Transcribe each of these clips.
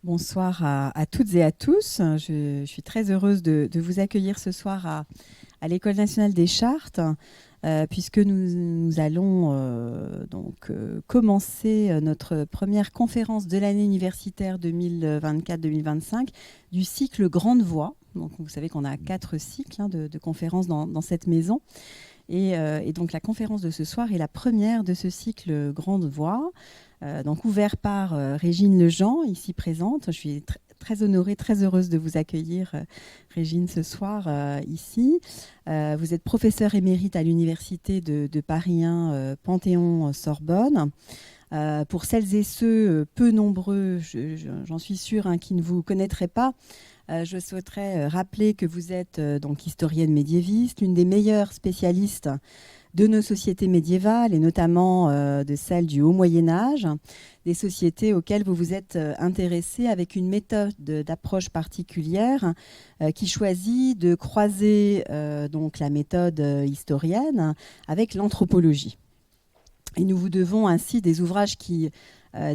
Bonsoir à toutes et à tous. Je suis très heureuse de vous accueillir ce soir à l'École nationale des chartes, puisque nous allons commencer notre première conférence de l'année universitaire 2024-2025 du cycle Grande Voix. Donc, vous savez qu'on a 4 cycles de conférences dans cette maison. Et donc la conférence de ce soir est la première de ce cycle Grande Voix, donc ouvert par Régine Lejean, ici présente. Je suis très honorée, très heureuse de vous accueillir, Régine, ce soir ici. Vous êtes professeure émérite à l'Université de Paris 1, Panthéon-Sorbonne. Pour celles et ceux, peu nombreux, j'en suis sûre, qui ne vous connaîtraient pas, je souhaiterais rappeler que vous êtes donc historienne médiéviste, l'une des meilleures spécialistes de nos sociétés médiévales et notamment de celles du Haut Moyen-Âge, des sociétés auxquelles vous vous êtes intéressée avec une méthode d'approche particulière qui choisit de croiser donc la méthode historienne avec l'anthropologie. Et nous vous devons ainsi des ouvrages qui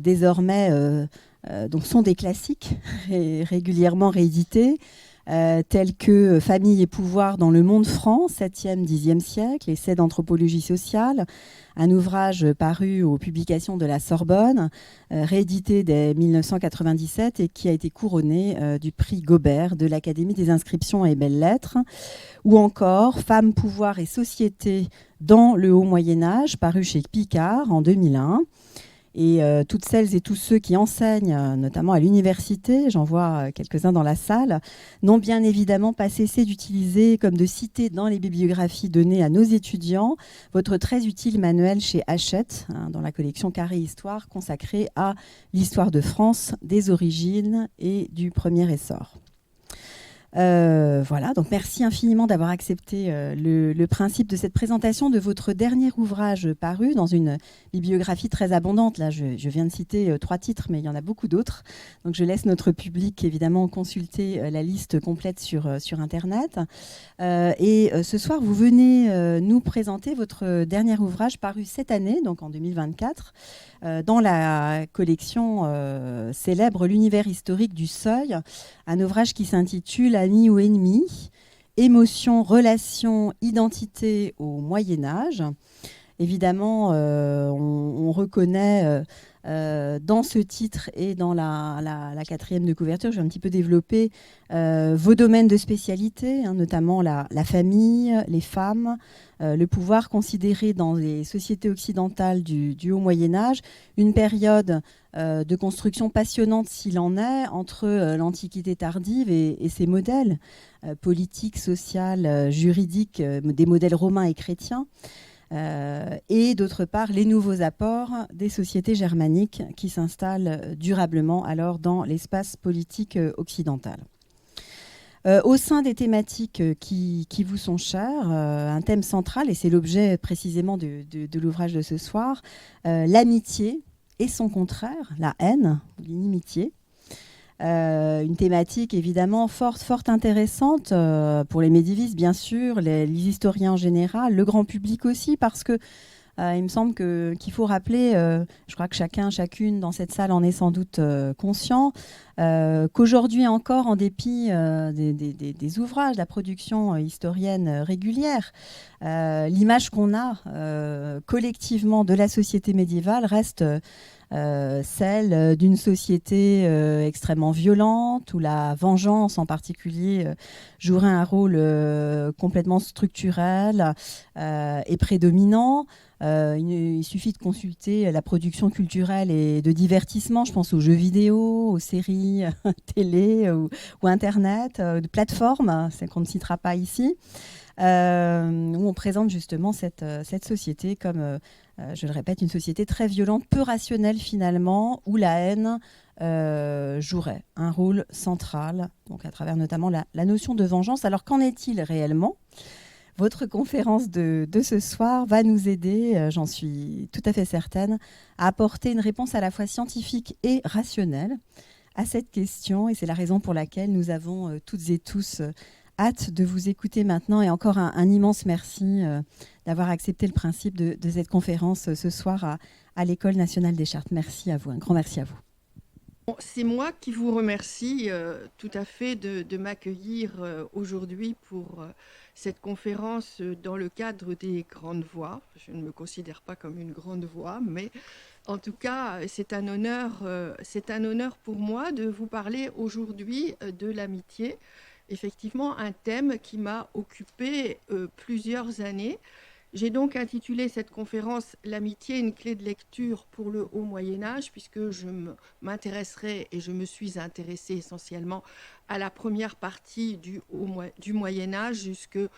désormais donc sont des classiques régulièrement réédités, tels que Famille et pouvoir dans le monde franc, 7e, 10e siècle, Essai d'anthropologie sociale, un ouvrage paru aux publications de la Sorbonne, réédité dès 1997 et qui a été couronné du prix Gobert de l'Académie des inscriptions et belles-lettres, ou encore Femmes, pouvoir et société dans le Haut Moyen-Âge, paru chez Picard en 2001. Et toutes celles et tous ceux qui enseignent, notamment à l'université, j'en vois quelques-uns dans la salle, n'ont bien évidemment pas cessé d'utiliser, comme de citer dans les bibliographies données à nos étudiants, votre très utile manuel chez Hachette, dans la collection Carré Histoire, consacrée à l'histoire de France, des origines et du premier essor. Voilà, donc merci infiniment d'avoir accepté le principe de cette présentation de votre dernier ouvrage paru dans une bibliographie très abondante. Là, je viens de citer 3 titres, mais il y en a beaucoup d'autres. Donc, je laisse notre public, évidemment, consulter la liste complète sur Internet. Et ce soir, vous venez nous présenter votre dernier ouvrage paru cette année, donc en 2024, dans la collection célèbre L'univers historique du Seuil, un ouvrage qui s'intitule Amis ou ennemis, émotions, relations, identité au Moyen-Âge. Évidemment, on reconnaît dans ce titre et dans la 4e de couverture, je vais un petit peu développer vos domaines de spécialité, notamment la famille, les femmes, le pouvoir considéré dans les sociétés occidentales du Haut Moyen-Âge, une période de construction passionnante s'il en est, entre l'Antiquité tardive et ses modèles politiques, sociaux, juridiques, des modèles romains et chrétiens. Et d'autre part, les nouveaux apports des sociétés germaniques qui s'installent durablement alors dans l'espace politique occidental. Au sein des thématiques qui vous sont chères, un thème central, et c'est l'objet précisément de l'ouvrage de ce soir, l'amitié et son contraire, la haine, l'inimitié. Une thématique évidemment fort intéressante pour les médiévistes, bien sûr, les historiens en général, le grand public aussi, parce que il me semble qu'il faut rappeler, je crois que chacune dans cette salle en est sans doute conscient, qu'aujourd'hui encore, en dépit des ouvrages, de la production historienne régulière, l'image qu'on a collectivement de la société médiévale reste celle d'une société extrêmement violente, où la vengeance en particulier jouerait un rôle complètement structurel et prédominant. Il suffit de consulter la production culturelle et de divertissement, je pense aux jeux vidéo, aux séries télé ou Internet, de plateformes, c'est qu'on ne citera pas ici, où on présente justement cette société comme, je le répète, une société très violente, peu rationnelle finalement, où la haine jouerait un rôle central, donc à travers notamment la notion de vengeance. Alors qu'en est-il réellement ? Votre conférence de ce soir va nous aider, j'en suis tout à fait certaine, à apporter une réponse à la fois scientifique et rationnelle à cette question. Et c'est la raison pour laquelle nous avons toutes et tous hâte de vous écouter maintenant. Et encore un immense merci d'avoir accepté le principe de cette conférence ce soir à l'École nationale des chartes. Merci à vous, un grand merci à vous. C'est moi qui vous remercie tout à fait de m'accueillir aujourd'hui pour cette conférence dans le cadre des grandes voix. Je ne me considère pas comme une grande voix, mais en tout cas, c'est un honneur pour moi de vous parler aujourd'hui de l'amitié. Effectivement, un thème qui m'a occupé plusieurs années. J'ai donc intitulé cette conférence « L'amitié, une clé de lecture pour le haut Moyen-Âge » puisque je m'intéresserai et je me suis intéressée essentiellement à la première partie du Moyen-Âge jusqu'au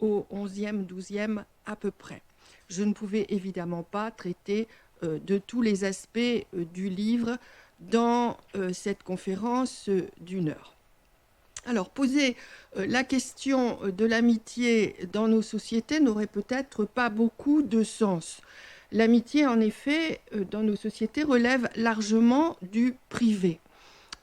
XIe, XIIe à peu près. Je ne pouvais évidemment pas traiter de tous les aspects du livre dans cette conférence d'une heure. Alors, poser la question de l'amitié dans nos sociétés n'aurait peut-être pas beaucoup de sens. L'amitié, en effet, dans nos sociétés relève largement du privé.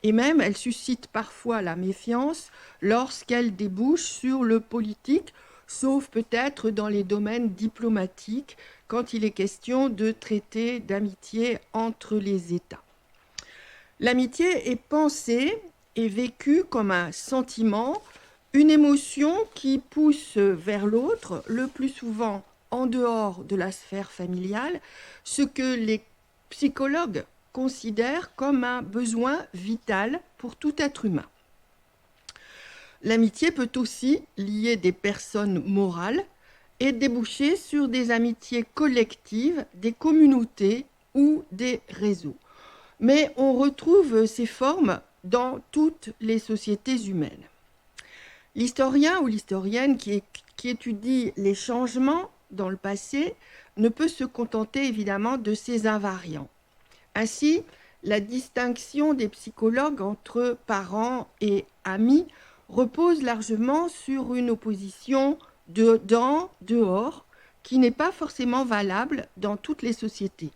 Et même, elle suscite parfois la méfiance lorsqu'elle débouche sur le politique, sauf peut-être dans les domaines diplomatiques, quand il est question de traités d'amitié entre les États. L'amitié est pensée et vécue comme un sentiment, une émotion qui pousse vers l'autre, le plus souvent en dehors de la sphère familiale, ce que les psychologues considèrent comme un besoin vital pour tout être humain. L'amitié peut aussi lier des personnes morales et déboucher sur des amitiés collectives, des communautés ou des réseaux. Mais on retrouve ces formes dans toutes les sociétés humaines. L'historien ou l'historienne qui étudie les changements dans le passé ne peut se contenter évidemment de ces invariants. Ainsi, la distinction des psychologues entre parents et amis repose largement sur une opposition dedans-dehors qui n'est pas forcément valable dans toutes les sociétés.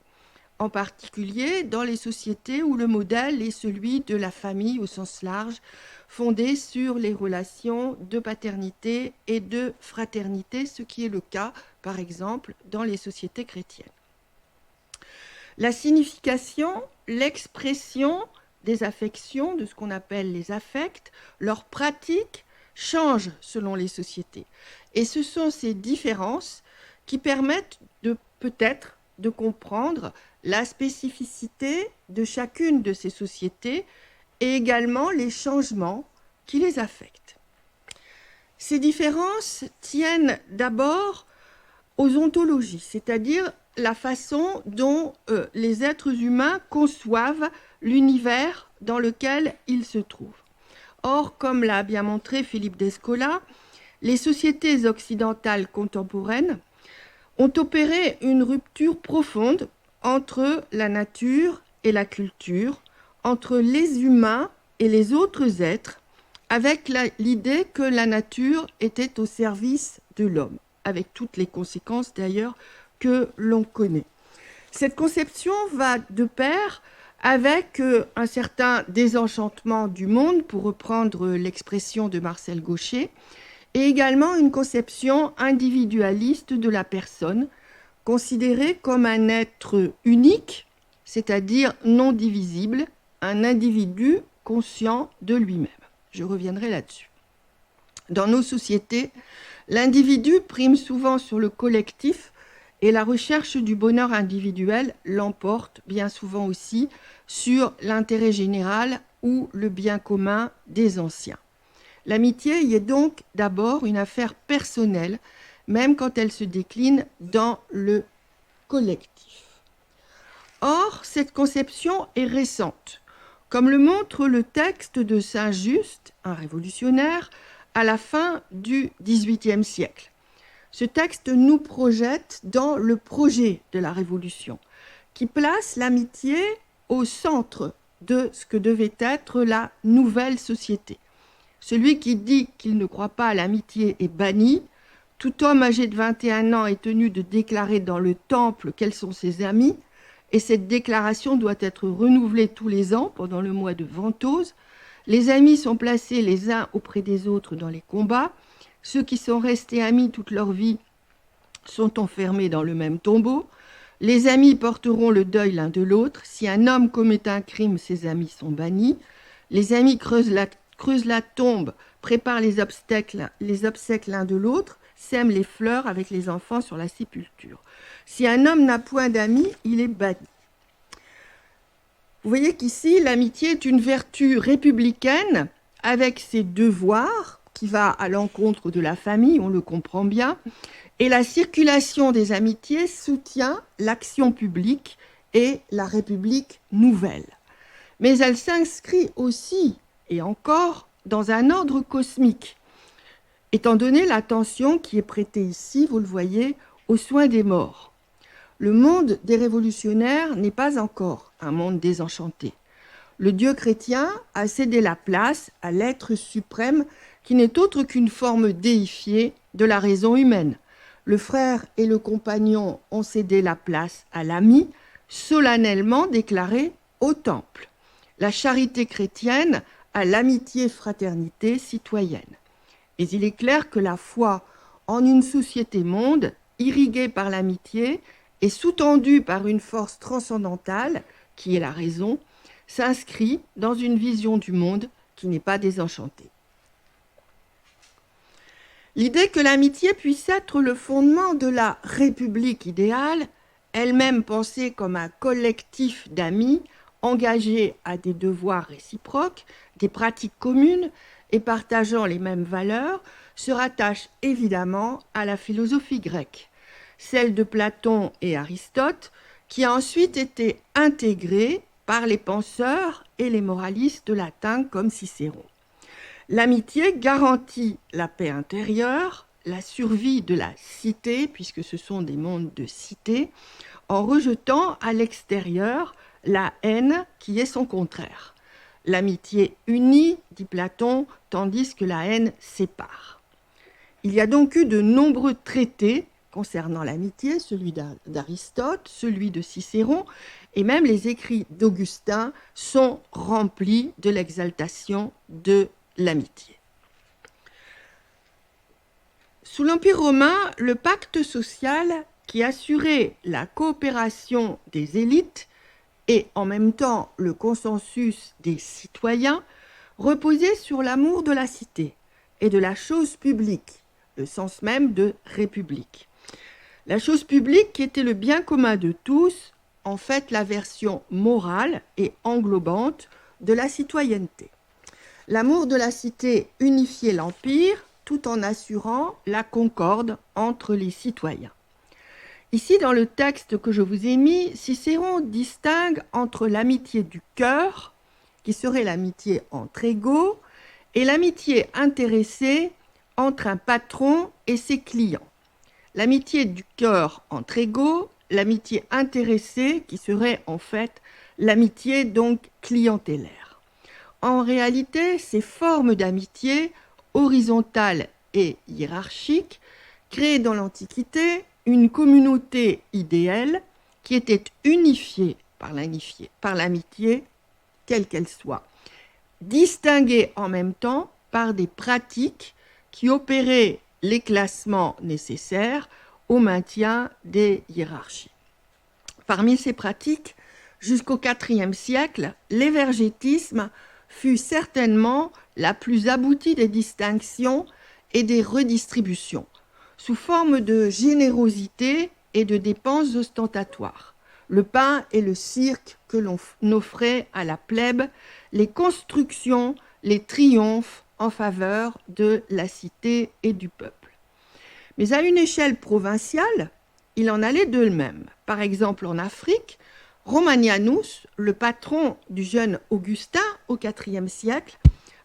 En particulier dans les sociétés où le modèle est celui de la famille au sens large, fondée sur les relations de paternité et de fraternité, ce qui est le cas, par exemple, dans les sociétés chrétiennes. La signification, l'expression des affections, de ce qu'on appelle les affects, leur pratique change selon les sociétés. Et ce sont ces différences qui permettent peut-être de comprendre la spécificité de chacune de ces sociétés et également les changements qui les affectent. Ces différences tiennent d'abord aux ontologies, c'est-à-dire la façon dont les êtres humains conçoivent l'univers dans lequel ils se trouvent. Or, comme l'a bien montré Philippe Descola, les sociétés occidentales contemporaines ont opéré une rupture profonde entre la nature et la culture, entre les humains et les autres êtres, avec l'idée que la nature était au service de l'homme, avec toutes les conséquences d'ailleurs que l'on connaît. Cette conception va de pair avec un certain désenchantement du monde, pour reprendre l'expression de Marcel Gauchet, et également une conception individualiste de la personne, considérée comme un être unique, c'est-à-dire non divisible, un individu conscient de lui-même. Je reviendrai là-dessus. Dans nos sociétés, l'individu prime souvent sur le collectif et la recherche du bonheur individuel l'emporte bien souvent aussi sur l'intérêt général ou le bien commun des anciens. L'amitié y est donc d'abord une affaire personnelle, même quand elle se décline dans le collectif. Or, cette conception est récente, comme le montre le texte de Saint-Just, un révolutionnaire, à la fin du XVIIIe siècle. Ce texte nous projette dans le projet de la Révolution, qui place l'amitié au centre de ce que devait être la nouvelle société. Celui qui dit qu'il ne croit pas à l'amitié est banni. Tout homme âgé de 21 ans est tenu de déclarer dans le temple quels sont ses amis, et cette déclaration doit être renouvelée tous les ans pendant le mois de Ventose. Les amis sont placés les uns auprès des autres dans les combats. Ceux qui sont restés amis toute leur vie sont enfermés dans le même tombeau. Les amis porteront le deuil l'un de l'autre. Si un homme commet un crime, ses amis sont bannis. Les amis creusent la tombe, préparent les obsèques l'un de l'autre, sèment les fleurs avec les enfants sur la sépulture. Si un homme n'a point d'amis, il est banni. Vous voyez qu'ici, l'amitié est une vertu républicaine avec ses devoirs, qui va à l'encontre de la famille, on le comprend bien, et la circulation des amitiés soutient l'action publique et la République nouvelle. Mais elle s'inscrit aussi, et encore, dans un ordre cosmique, étant donné l'attention qui est prêtée ici, vous le voyez, aux soins des morts. Le monde des révolutionnaires n'est pas encore un monde désenchanté. Le Dieu chrétien a cédé la place à l'être suprême qui n'est autre qu'une forme déifiée de la raison humaine. Le frère et le compagnon ont cédé la place à l'ami, solennellement déclaré au temple. La charité chrétienne à l'amitié-fraternité citoyenne. Mais il est clair que la foi en une société monde, irriguée par l'amitié et sous-tendue par une force transcendantale, qui est la raison, s'inscrit dans une vision du monde qui n'est pas désenchantée. L'idée que l'amitié puisse être le fondement de la République idéale, elle-même pensée comme un collectif d'amis engagés à des devoirs réciproques, des pratiques communes et partageant les mêmes valeurs, se rattache évidemment à la philosophie grecque, celle de Platon et Aristote, qui a ensuite été intégrée par les penseurs et les moralistes latins comme Cicéron. L'amitié garantit la paix intérieure, la survie de la cité, puisque ce sont des mondes de cité, en rejetant à l'extérieur la haine qui est son contraire. L'amitié unit, dit Platon, tandis que la haine sépare. Il y a donc eu de nombreux traités concernant l'amitié, celui d'Aristote, celui de Cicéron, et même les écrits d'Augustin sont remplis de l'exaltation de l'amitié. Sous l'Empire romain, le pacte social qui assurait la coopération des élites et en même temps le consensus des citoyens reposait sur l'amour de la cité et de la chose publique, le sens même de république. La chose publique qui était le bien commun de tous, en fait la version morale et englobante de la citoyenneté. L'amour de la cité unifiait l'Empire tout en assurant la concorde entre les citoyens. Ici, dans le texte que je vous ai mis, Cicéron distingue entre l'amitié du cœur, qui serait l'amitié entre égaux, et l'amitié intéressée entre un patron et ses clients. L'amitié du cœur entre égaux, l'amitié intéressée, qui serait en fait l'amitié donc clientélaire. En réalité, ces formes d'amitié, horizontales et hiérarchiques, créées dans l'Antiquité, une communauté idéale qui était unifiée par l'amitié, quelle qu'elle soit, distinguée en même temps par des pratiques qui opéraient les classements nécessaires au maintien des hiérarchies. Parmi ces pratiques, jusqu'au IVe siècle, l'évergétisme fut certainement la plus aboutie des distinctions et des redistributions, sous forme de générosité et de dépenses ostentatoires. Le pain et le cirque que l'on offrait à la plèbe, les constructions, les triomphes en faveur de la cité et du peuple. Mais à une échelle provinciale, il en allait de même. Par exemple, en Afrique, Romanianus, le patron du jeune Augustin au IVe siècle,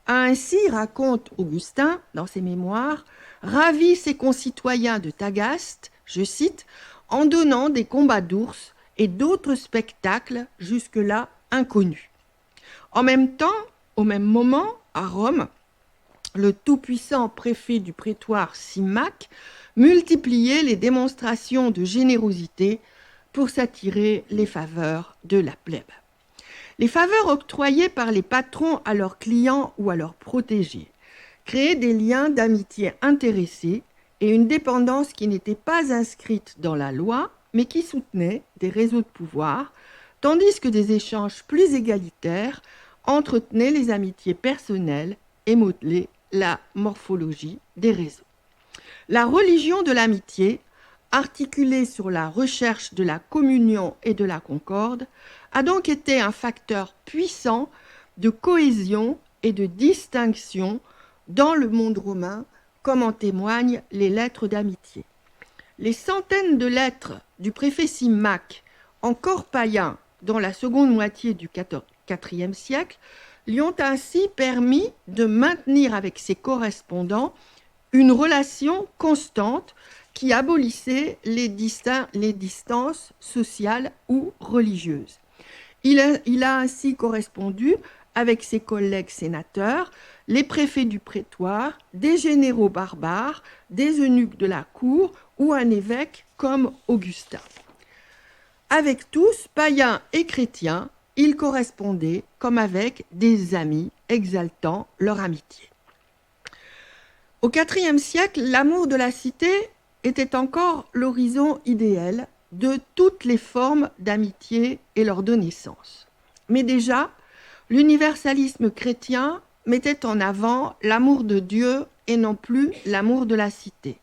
a ainsi, raconte Augustin dans ses mémoires, ravi ses concitoyens de Tagaste, je cite, en donnant des combats d'ours et d'autres spectacles jusque-là inconnus. En même temps, au même moment, à Rome, le tout-puissant préfet du prétoire Symmaque multipliait les démonstrations de générosité pour s'attirer les faveurs de la plèbe. Les faveurs octroyées par les patrons à leurs clients ou à leurs protégés créaient des liens d'amitié intéressés et une dépendance qui n'était pas inscrite dans la loi, mais qui soutenaient des réseaux de pouvoir, tandis que des échanges plus égalitaires entretenaient les amitiés personnelles et modelaient la morphologie des réseaux. La religion de l'amitié, articulée sur la recherche de la communion et de la concorde, a donc été un facteur puissant de cohésion et de distinction dans le monde romain, comme en témoignent les lettres d'amitié. Les centaines de lettres du préfet Symmaque, encore païen dans la seconde moitié du IVe siècle, lui ont ainsi permis de maintenir avec ses correspondants une relation constante qui abolissait les distances sociales ou religieuses. Il a ainsi correspondu avec ses collègues sénateurs, les préfets du prétoire, des généraux barbares, des eunuques de la cour ou un évêque comme Augustin. Avec tous, païens et chrétiens, il correspondait comme avec des amis exaltant leur amitié. Au IVe siècle, l'amour de la cité était encore l'horizon idéal de toutes les formes d'amitié et leur de naissance. Mais déjà, l'universalisme chrétien mettait en avant l'amour de Dieu et non plus l'amour de la cité.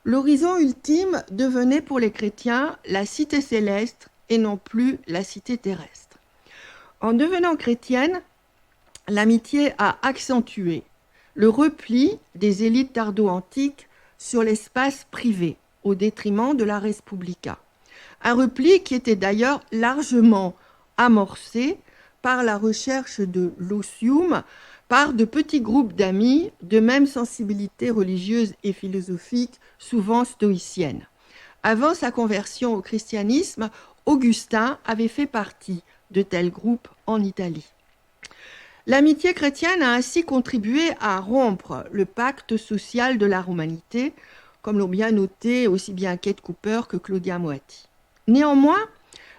L'horizon ultime devenait pour les chrétiens la cité céleste et non plus la cité terrestre. En devenant chrétienne, l'amitié a accentué le repli des élites tardo-antiques sur l'espace privé au détriment de la res publica. Un repli qui était d'ailleurs largement amorcé par la recherche de l'osium par de petits groupes d'amis de même sensibilité religieuse et philosophique, souvent stoïcienne. Avant sa conversion au christianisme, Augustin avait fait partie de tels groupes en Italie. L'amitié chrétienne a ainsi contribué à rompre le pacte social de la romanité, comme l'ont bien noté aussi bien Kate Cooper que Claudia Moatti. Néanmoins,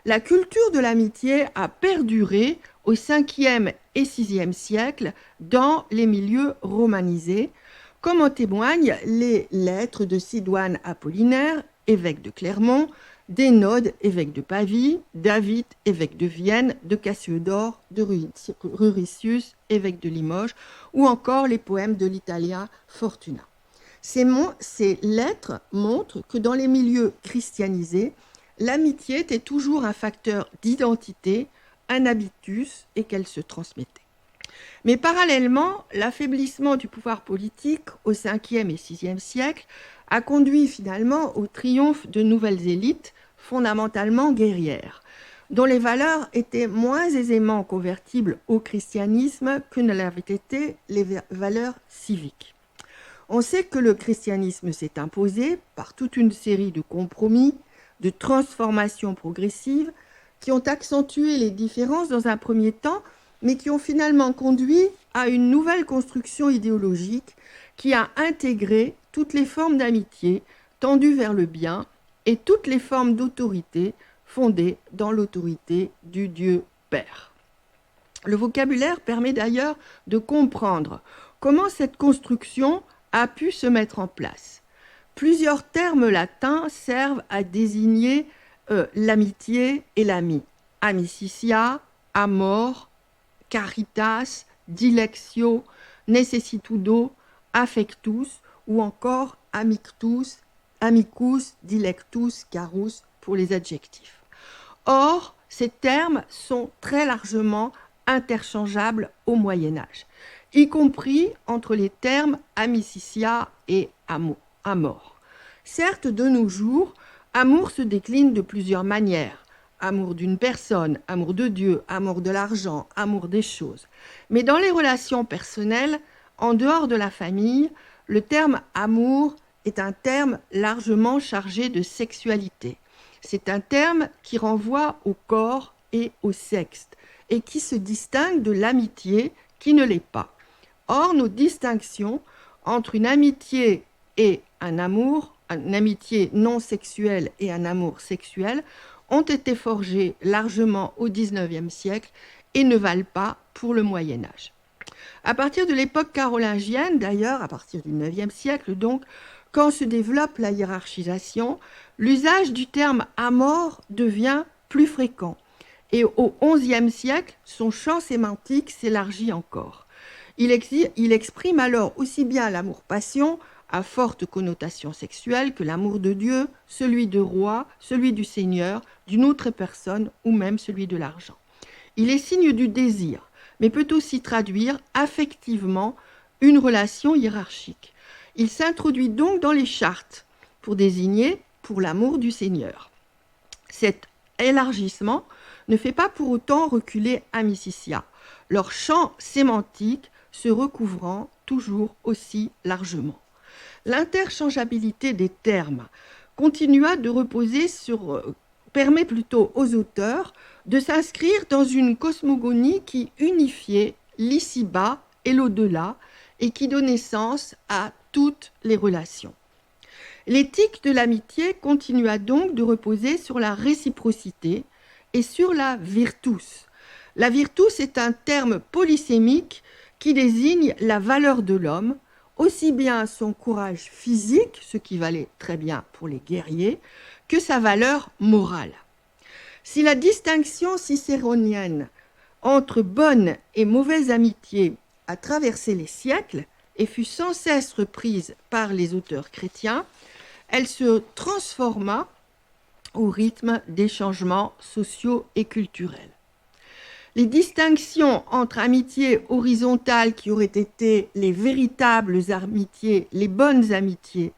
la culture de l'amitié a perduré au 5e et 6e siècle dans les milieux romanisés, comme en témoignent les lettres de Sidoine Apollinaire, évêque de Clermont, d'Hénode, évêque de Pavie, David, évêque de Vienne, de Cassiodore, de Ruricius, évêque de Limoges, ou encore les poèmes de l'italien Fortuna. Ces lettres montrent que dans les milieux christianisés, l'amitié était toujours un facteur d'identité, un habitus, et qu'elle se transmettait. Mais parallèlement, l'affaiblissement du pouvoir politique au 5e et 6e siècle a conduit finalement au triomphe de nouvelles élites fondamentalement guerrières, dont les valeurs étaient moins aisément convertibles au christianisme que ne l'avaient été les valeurs civiques. On sait que le christianisme s'est imposé par toute une série de compromis, de transformations progressives qui ont accentué les différences dans un premier temps, mais qui ont finalement conduit à une nouvelle construction idéologique qui a intégré toutes les formes d'amitié tendues vers le bien et toutes les formes d'autorité fondées dans l'autorité du Dieu Père. Le vocabulaire permet d'ailleurs de comprendre comment cette construction a pu se mettre en place. Plusieurs termes latins servent à désigner l'amitié et l'ami. Amicitia, amor, caritas, dilectio, necessitudo, affectus ou encore amictus, amicus, dilectus, carus pour les adjectifs. Or, ces termes sont très largement interchangeables au Moyen-Âge, y compris entre les termes amicitia et amor. Certes, de nos jours, amour se décline de plusieurs manières. Amour d'une personne, amour de Dieu, amour de l'argent, amour des choses. Mais dans les relations personnelles, en dehors de la famille, le terme amour est un terme largement chargé de sexualité. C'est un terme qui renvoie au corps et au sexe et qui se distingue de l'amitié qui ne l'est pas. Or, nos distinctions entre une amitié et un amour, une amitié non sexuelle et un amour sexuel, ont été forgées largement au XIXe siècle et ne valent pas pour le Moyen-Âge. À partir de l'époque carolingienne, d'ailleurs, à partir du IXe siècle donc, quand se développe la hiérarchisation, l'usage du terme amour devient plus fréquent. Et au XIe siècle, son champ sémantique s'élargit encore. Il exprime alors aussi bien l'amour-passion, à forte connotation sexuelle, que l'amour de Dieu, celui de roi, celui du Seigneur, d'une autre personne ou même celui de l'argent. Il est signe du désir, mais peut aussi traduire affectivement une relation hiérarchique. Il s'introduit donc dans les chartes pour désigner pour l'amour du Seigneur. Cet élargissement ne fait pas pour autant reculer Amicitia, leur champ sémantique se recouvrant toujours aussi largement. L'interchangeabilité des termes continua de reposer permet plutôt aux auteurs de s'inscrire dans une cosmogonie qui unifiait l'ici-bas et l'au-delà et qui donnait sens à toutes les relations. L'éthique de l'amitié continua donc de reposer sur la réciprocité et sur la virtus. La virtus est un terme polysémique qui désigne la valeur de l'homme, aussi bien son courage physique, ce qui valait très bien pour les guerriers, que sa valeur morale. Si la distinction cicéronienne entre bonne et mauvaise amitié a traversé les siècles et fut sans cesse reprise par les auteurs chrétiens, elle se transforma au rythme des changements sociaux et culturels. Les distinctions entre amitiés horizontales qui auraient été les véritables amitiés, les bonnes amitiés,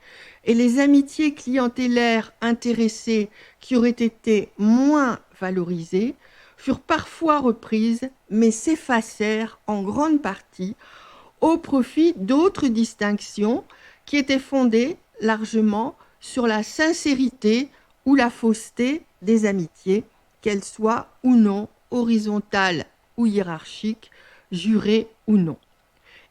et les amitiés clientélaires intéressées qui auraient été moins valorisées, furent parfois reprises, mais s'effacèrent en grande partie au profit d'autres distinctions qui étaient fondées largement sur la sincérité ou la fausseté des amitiés, qu'elles soient ou non horizontales ou hiérarchiques, jurées ou non.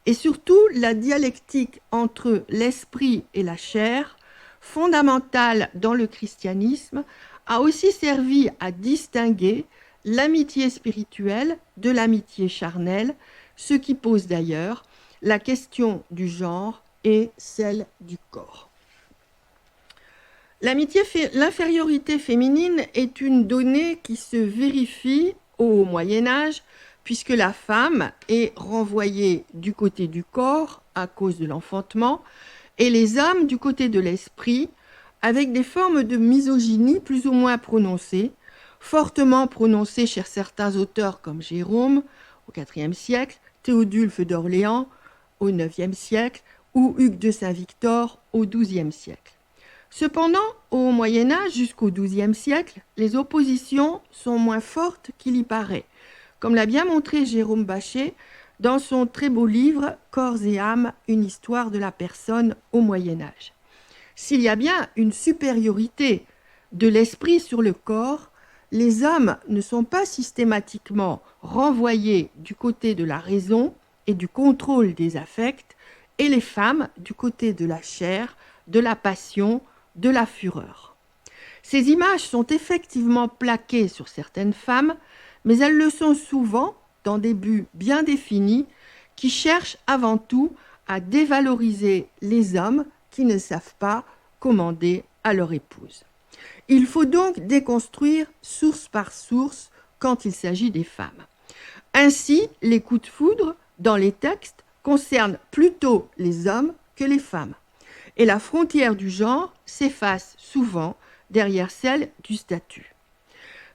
Et surtout, la dialectique entre l'esprit et la chair, fondamentale dans le christianisme, a aussi servi à distinguer l'amitié spirituelle de l'amitié charnelle, ce qui pose d'ailleurs la question du genre et celle du corps. L'infériorité féminine est une donnée qui se vérifie au Moyen-Âge, puisque la femme est renvoyée du côté du corps à cause de l'enfantement, et les hommes du côté de l'esprit, avec des formes de misogynie plus ou moins prononcées, fortement prononcées chez certains auteurs comme Jérôme au IVe siècle, Théodulphe d'Orléans au IXe siècle ou Hugues de Saint-Victor au XIIe siècle. Cependant, au Moyen-Âge jusqu'au XIIe siècle, les oppositions sont moins fortes qu'il y paraît, comme l'a bien montré Jérôme Bachet dans son très beau livre « Corps et âme, une histoire de la personne au Moyen-Âge ». S'il y a bien une supériorité de l'esprit sur le corps, les hommes ne sont pas systématiquement renvoyés du côté de la raison et du contrôle des affects, et les femmes du côté de la chair, de la passion, de la fureur. Ces images sont effectivement plaquées sur certaines femmes, mais elles le sont souvent dans des buts bien définis qui cherchent avant tout à dévaloriser les hommes qui ne savent pas commander à leur épouse. Il faut donc déconstruire source par source quand il s'agit des femmes. Ainsi, les coups de foudre dans les textes concernent plutôt les hommes que les femmes. Et la frontière du genre s'efface souvent derrière celle du statut.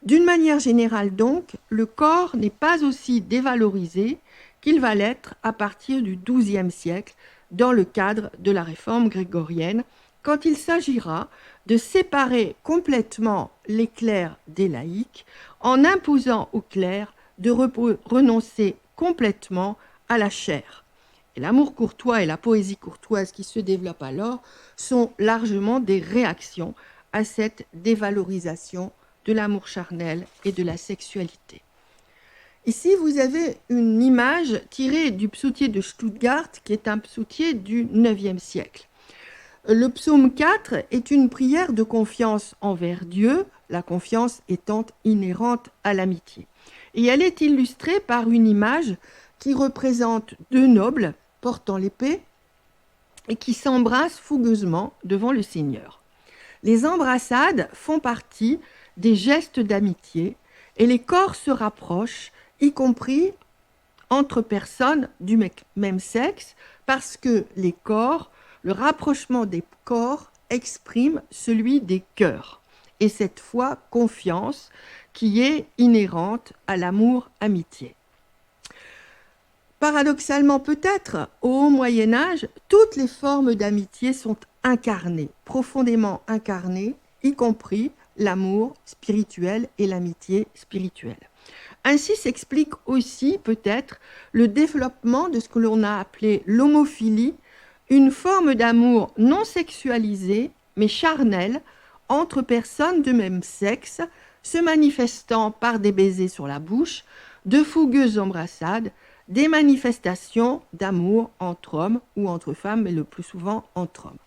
D'une manière générale donc, le corps n'est pas aussi dévalorisé qu'il va l'être à partir du XIIe siècle dans le cadre de la réforme grégorienne, quand il s'agira de séparer complètement les clercs des laïcs en imposant aux clercs de renoncer complètement à la chair. Et l'amour courtois et la poésie courtoise qui se développent alors sont largement des réactions à cette dévalorisation de l'amour charnel et de la sexualité. Ici, vous avez une image tirée du psautier de Stuttgart, qui est un psautier du IXe siècle. Le psaume 4 est une prière de confiance envers Dieu, la confiance étant inhérente à l'amitié. Et elle est illustrée par une image qui représente deux nobles portant l'épée et qui s'embrassent fougueusement devant le Seigneur. Les embrassades font partie des gestes d'amitié et les corps se rapprochent, y compris entre personnes du même sexe, parce que les corps, le rapprochement des corps exprime celui des cœurs, et cette fois confiance qui est inhérente à l'amour-amitié. Paradoxalement peut-être, au Haut Moyen-Âge, toutes les formes d'amitié sont incarnées, profondément incarnées, y compris l'amour spirituel et l'amitié spirituelle. Ainsi s'explique aussi peut-être le développement de ce que l'on a appelé l'homophilie, une forme d'amour non sexualisé mais charnel entre personnes de même sexe, se manifestant par des baisers sur la bouche, de fougueuses embrassades, des manifestations d'amour entre hommes ou entre femmes, mais le plus souvent entre hommes.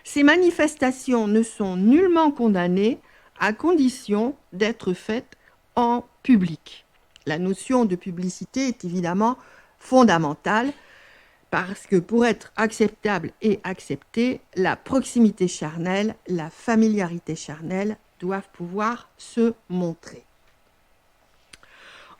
Ces manifestations ne sont nullement condamnées à condition d'être faites en public. La notion de publicité est évidemment fondamentale parce que pour être acceptable et acceptée, la proximité charnelle, la familiarité charnelle doivent pouvoir se montrer.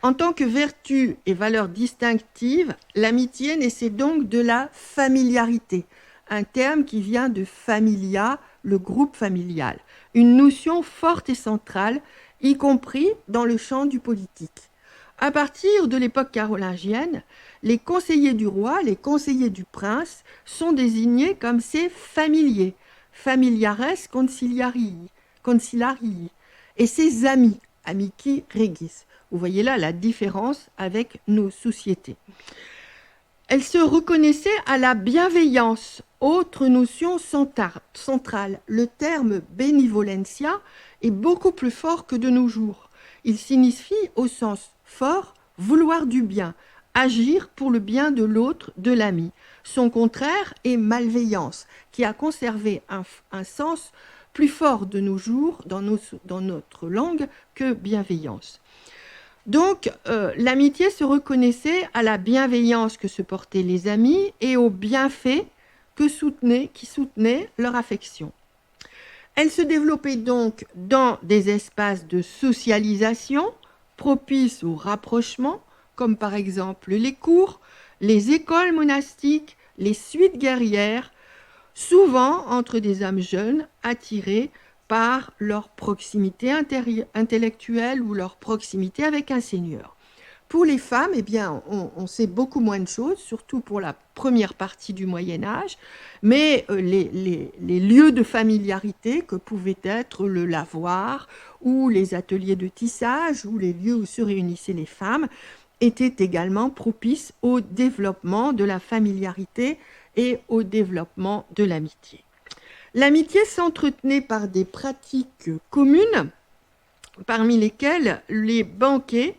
En tant que vertu et valeur distinctive, l'amitié naissait donc de la familiarité, un terme qui vient de familia, le groupe familial, une notion forte et centrale, y compris dans le champ du politique. À partir de l'époque carolingienne, les conseillers du roi, les conseillers du prince sont désignés comme ses familiers, familiares conciliarii, et ses amis, amici regis. Vous voyez là la différence avec nos sociétés. Elle se reconnaissait à la bienveillance, autre notion centrale. Le terme benevolentia est beaucoup plus fort que de nos jours. Il signifie au sens fort vouloir du bien, agir pour le bien de l'autre, de l'ami. Son contraire est malveillance, qui a conservé un sens plus fort de nos jours dans notre langue que bienveillance. Donc, l'amitié se reconnaissait à la bienveillance que se portaient les amis et aux bienfaits qui soutenaient leur affection. Elle se développait donc dans des espaces de socialisation propices au rapprochement, comme par exemple les cours, les écoles monastiques, les suites guerrières, souvent entre des âmes jeunes attirées par leur proximité intellectuelle ou leur proximité avec un seigneur. Pour les femmes, eh bien, on sait beaucoup moins de choses, surtout pour la première partie du Moyen-Âge, mais les lieux de familiarité que pouvaient être le lavoir ou les ateliers de tissage ou les lieux où se réunissaient les femmes étaient également propices au développement de la familiarité et au développement de l'amitié. L'amitié s'entretenait par des pratiques communes, parmi lesquelles les banquets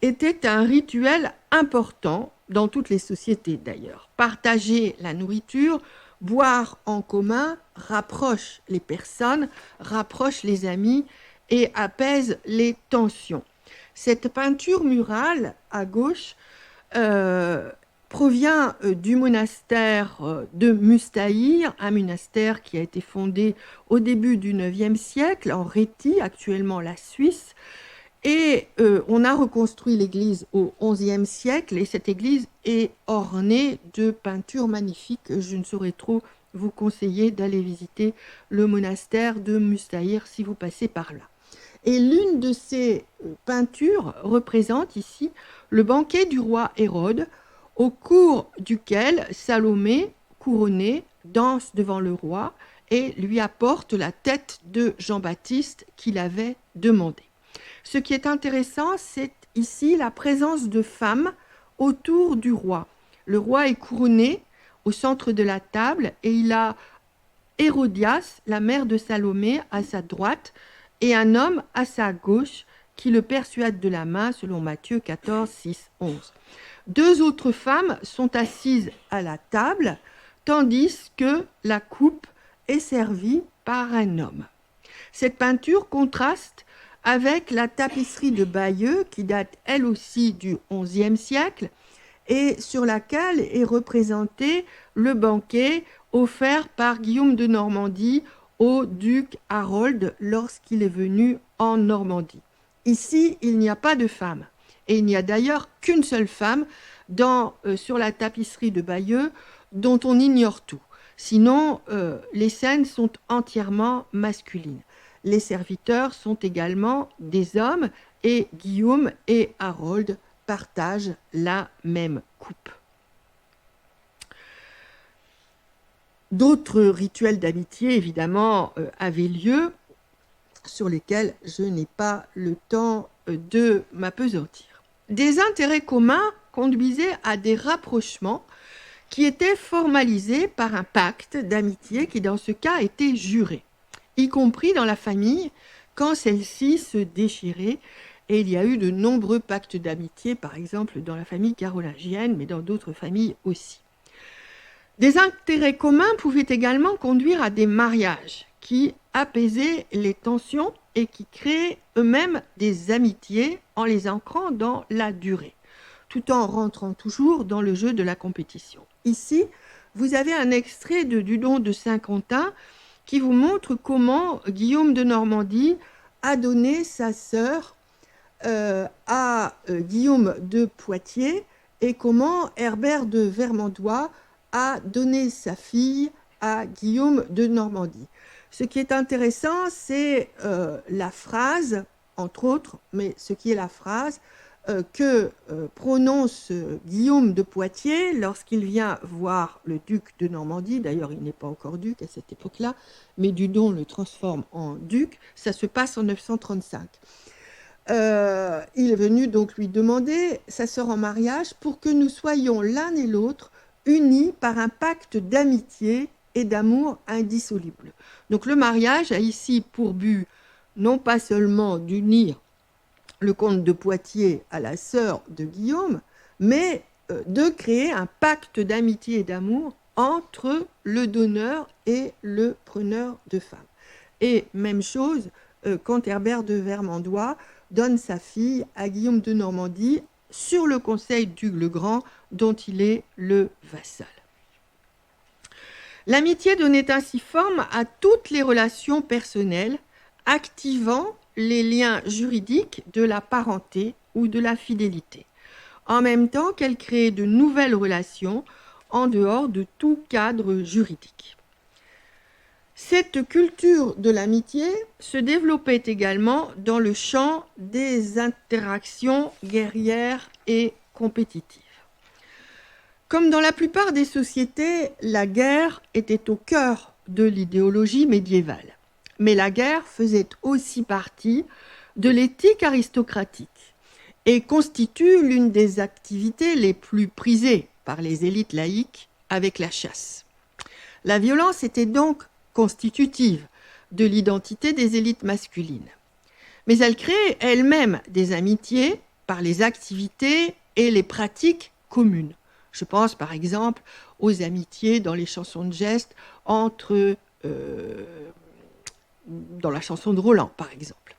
étaient un rituel important dans toutes les sociétés d'ailleurs. Partager la nourriture, boire en commun rapproche les personnes, rapproche les amis et apaise les tensions. Cette peinture murale à gauche provient du monastère de Mustahir, un monastère qui a été fondé au début du IXe siècle en Rhétie, actuellement la Suisse. Et on a reconstruit l'église au XIe siècle et cette église est ornée de peintures magnifiques. Je ne saurais trop vous conseiller d'aller visiter le monastère de Mustahir si vous passez par là. Et l'une de ces peintures représente ici le banquet du roi Hérode, au cours duquel Salomé, couronnée, danse devant le roi et lui apporte la tête de Jean-Baptiste qu'il avait demandé. Ce qui est intéressant, c'est ici la présence de femmes autour du roi. Le roi est couronné au centre de la table et il a Hérodias, la mère de Salomé, à sa droite et un homme à sa gauche qui le persuade de la main selon Matthieu 14, 6, 11. Deux autres femmes sont assises à la table, tandis que la coupe est servie par un homme. Cette peinture contraste avec la tapisserie de Bayeux, qui date elle aussi du XIe siècle, et sur laquelle est représenté le banquet offert par Guillaume de Normandie au duc Harold lorsqu'il est venu en Normandie. Ici, il n'y a pas de femme, et il n'y a d'ailleurs qu'une seule femme sur la tapisserie de Bayeux, dont on ignore tout. Sinon, les scènes sont entièrement masculines. Les serviteurs sont également des hommes, et Guillaume et Harold partagent la même coupe. D'autres rituels d'amitié, évidemment, avaient lieu, sur lesquels je n'ai pas le temps de m'appesantir. Des intérêts communs conduisaient à des rapprochements qui étaient formalisés par un pacte d'amitié qui, dans ce cas, était juré, y compris dans la famille, quand celle-ci se déchirait. Et il y a eu de nombreux pactes d'amitié, par exemple dans la famille carolingienne, mais dans d'autres familles aussi. Des intérêts communs pouvaient également conduire à des mariages qui apaisaient les tensions et qui créaient eux-mêmes des amitiés en les ancrant dans la durée, tout en rentrant toujours dans le jeu de la compétition. Ici, vous avez un extrait de Dudon de Saint-Quentin qui vous montre comment Guillaume de Normandie a donné sa sœur à Guillaume de Poitiers et comment Herbert de Vermandois a donné sa fille à Guillaume de Normandie. Ce qui est intéressant, c'est la phrase, entre autres, mais ce qui est la phrase que prononce Guillaume de Poitiers lorsqu'il vient voir le duc de Normandie. D'ailleurs, il n'est pas encore duc à cette époque-là, mais Dudon le transforme en duc. Ça se passe en 935. Il est venu donc lui demander sa sœur en mariage pour que nous soyons l'un et l'autre unis par un pacte d'amitié et d'amour indissoluble. Donc le mariage a ici pour but non pas seulement d'unir le comte de Poitiers à la sœur de Guillaume, mais de créer un pacte d'amitié et d'amour entre le donneur et le preneur de femmes. Et même chose quand Herbert de Vermandois donne sa fille à Guillaume de Normandie sur le conseil d'Hugues le Grand, dont il est le vassal. L'amitié donnait ainsi forme à toutes les relations personnelles, activant les liens juridiques de la parenté ou de la fidélité, en même temps qu'elle créait de nouvelles relations en dehors de tout cadre juridique. Cette culture de l'amitié se développait également dans le champ des interactions guerrières et compétitives. Comme dans la plupart des sociétés, la guerre était au cœur de l'idéologie médiévale. Mais la guerre faisait aussi partie de l'éthique aristocratique et constitue l'une des activités les plus prisées par les élites laïques avec la chasse. La violence était donc constitutive de l'identité des élites masculines. Mais elle crée elle-même des amitiés par les activités et les pratiques communes. Je pense par exemple aux amitiés dans les chansons de geste dans la chanson de Roland par exemple.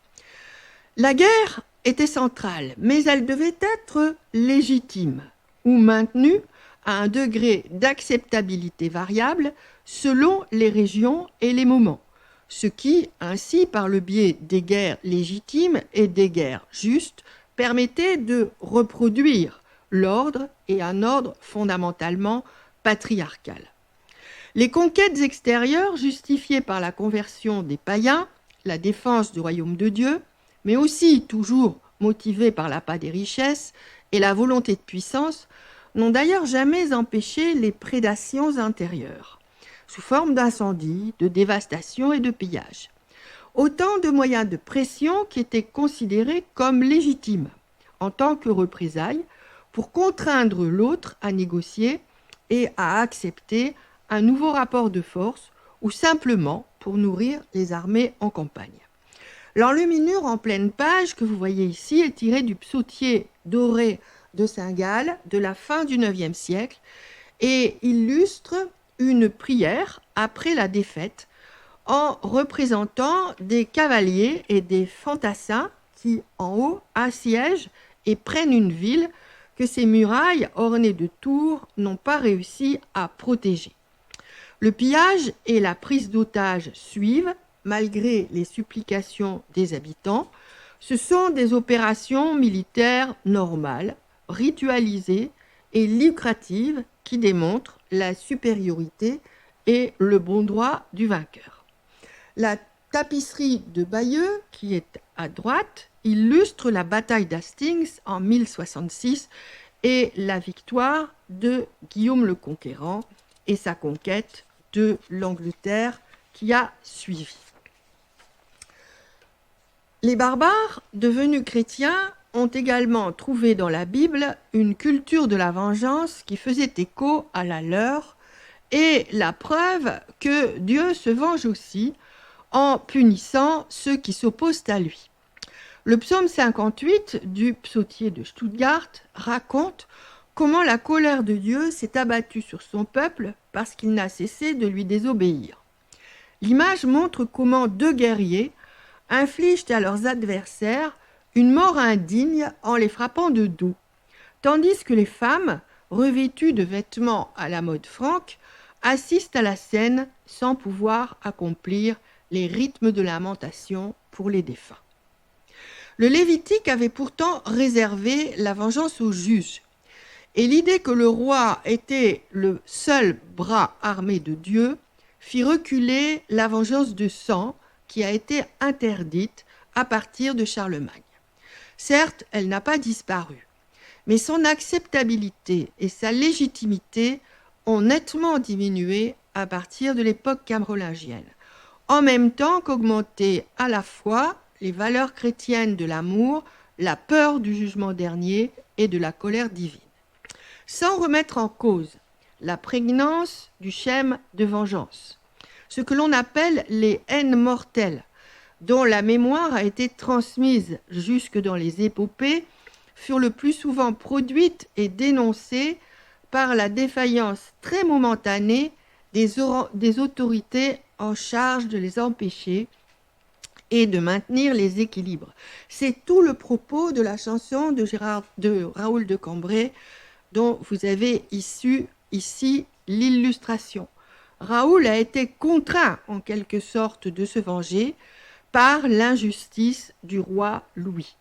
La guerre était centrale, mais elle devait être légitime ou maintenue à un degré d'acceptabilité variable selon les régions et les moments, ce qui, ainsi, par le biais des guerres légitimes et des guerres justes, permettait de reproduire l'ordre et un ordre fondamentalement patriarcal. Les conquêtes extérieures justifiées par la conversion des païens, la défense du royaume de Dieu, mais aussi toujours motivées par l'appât des richesses et la volonté de puissance, n'ont d'ailleurs jamais empêché les prédations intérieures, sous forme d'incendies, de dévastation et de pillage. Autant de moyens de pression qui étaient considérés comme légitimes, en tant que représailles, pour contraindre l'autre à négocier et à accepter un nouveau rapport de force, ou simplement pour nourrir les armées en campagne. L'enluminure en pleine page que vous voyez ici est tirée du psautier doré de Saint-Gall de la fin du IXe siècle et illustre une prière après la défaite en représentant des cavaliers et des fantassins qui, en haut, assiègent et prennent une ville que ces murailles ornées de tours n'ont pas réussi à protéger. Le pillage et la prise d'otages suivent, malgré les supplications des habitants. Ce sont des opérations militaires normales, ritualisées et lucratives qui démontrent la supériorité et le bon droit du vainqueur. La tapisserie de Bayeux, qui est à droite, illustre la bataille d'Hastings en 1066 et la victoire de Guillaume le Conquérant et sa conquête de l'Angleterre qui a suivi. Les barbares, devenus chrétiens, ont également trouvé dans la Bible une culture de la vengeance qui faisait écho à la leur, et la preuve que Dieu se venge aussi en punissant ceux qui s'opposent à lui. Le psaume 58 du psautier de Stuttgart raconte comment la colère de Dieu s'est abattue sur son peuple parce qu'il n'a cessé de lui désobéir. L'image montre comment deux guerriers infligent à leurs adversaires une mort indigne en les frappant de dos, tandis que les femmes, revêtues de vêtements à la mode franque, assistent à la scène sans pouvoir accomplir les rythmes de lamentation pour les défunts. Le Lévitique avait pourtant réservé la vengeance aux juges, et l'idée que le roi était le seul bras armé de Dieu fit reculer la vengeance de sang qui a été interdite à partir de Charlemagne. Certes, elle n'a pas disparu, mais son acceptabilité et sa légitimité ont nettement diminué à partir de l'époque carolingienne, en même temps qu'augmentaient à la fois les valeurs chrétiennes de l'amour, la peur du jugement dernier et de la colère divine. Sans remettre en cause la prégnance du schème de vengeance, ce que l'on appelle les haines mortelles, dont la mémoire a été transmise jusque dans les épopées, furent le plus souvent produites et dénoncées par la défaillance très momentanée des autorités en charge de les empêcher et de maintenir les équilibres. C'est tout le propos de la chanson de Raoul de Cambrai, dont vous avez ici l'illustration. Raoul a été contraint en quelque sorte de se venger par l'injustice du roi Louis.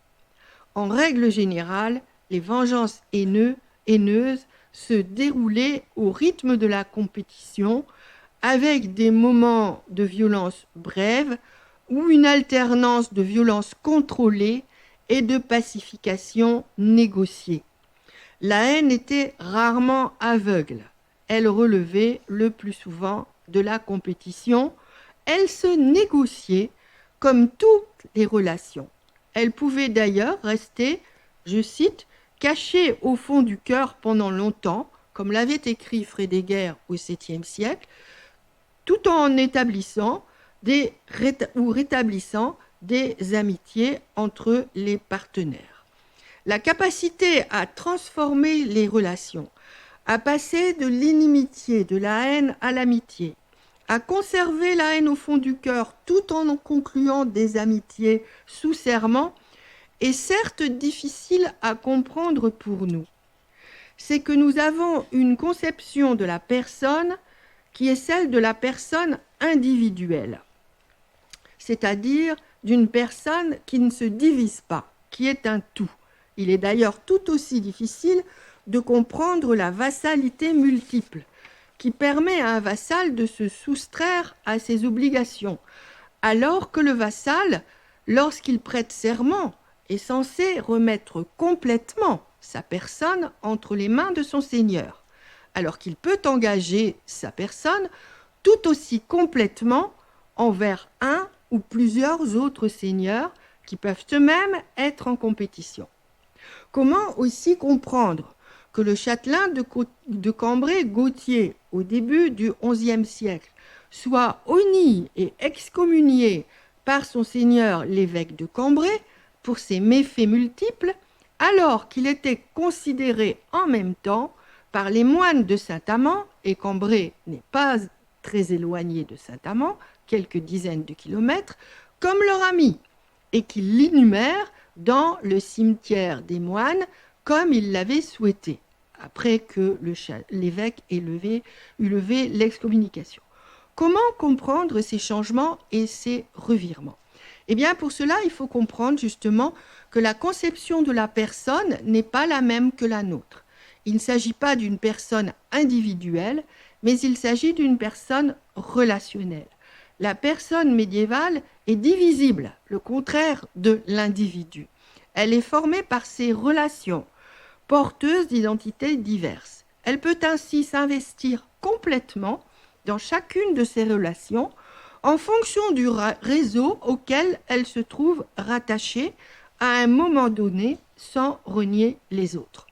En règle générale, les vengeances haineuses se déroulaient au rythme de la compétition, avec des moments de violence brèves ou une alternance de violence contrôlée et de pacification négociée. La haine était rarement aveugle. Elle relevait le plus souvent de la compétition. Elle se négociait comme toutes les relations. Elle pouvait d'ailleurs rester, je cite, cachée au fond du cœur pendant longtemps, comme l'avait écrit Frédéguer au VIIe siècle, tout en rétablissant des amitiés entre les partenaires. La capacité à transformer les relations, à passer de l'inimitié, de la haine à l'amitié, à conserver la haine au fond du cœur tout en concluant des amitiés sous serment, est certes difficile à comprendre pour nous. C'est que nous avons une conception de la personne qui est celle de la personne individuelle, c'est-à-dire d'une personne qui ne se divise pas, qui est un tout. Il est d'ailleurs tout aussi difficile de comprendre la vassalité multiple, qui permet à un vassal de se soustraire à ses obligations, alors que le vassal, lorsqu'il prête serment, est censé remettre complètement sa personne entre les mains de son seigneur, alors qu'il peut engager sa personne tout aussi complètement envers un ou plusieurs autres seigneurs qui peuvent eux-mêmes être en compétition. Comment aussi comprendre que le châtelain de Cambrai-Gautier, au début du XIe siècle, soit honni et excommunié par son seigneur l'évêque de Cambrai pour ses méfaits multiples, alors qu'il était considéré en même temps par les moines de Saint-Amand, et Cambrai n'est pas très éloigné de Saint-Amand, quelques dizaines de kilomètres, comme leur ami, et qu'il l'inhumère dans le cimetière des moines comme il l'avait souhaité, après que l'évêque ait eu levé l'excommunication. Comment comprendre ces changements et ces revirements? Eh bien, pour cela, il faut comprendre justement que la conception de la personne n'est pas la même que la nôtre. Il ne s'agit pas d'une personne individuelle, mais il s'agit d'une personne relationnelle. La personne médiévale est divisible, le contraire de l'individu. Elle est formée par ses relations, porteuses d'identités diverses. Elle peut ainsi s'investir complètement dans chacune de ces relations en fonction du réseau auquel elle se trouve rattachée à un moment donné sans renier les autres.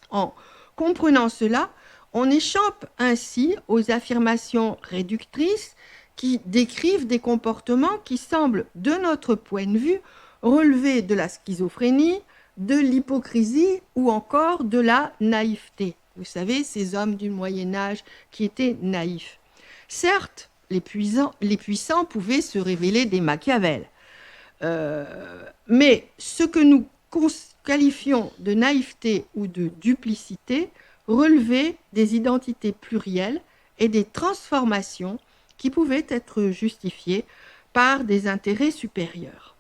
En comprenant cela, on échappe ainsi aux affirmations réductrices qui décrivent des comportements qui semblent, de notre point de vue, relever de la schizophrénie, de l'hypocrisie ou encore de la naïveté. Vous savez, ces hommes du Moyen-Âge qui étaient naïfs. Certes, les puissants pouvaient se révéler des Machiavel. Mais ce que nous qualifions de naïveté ou de duplicité relevait des identités plurielles et des transformations qui pouvaient être justifiées par des intérêts supérieurs.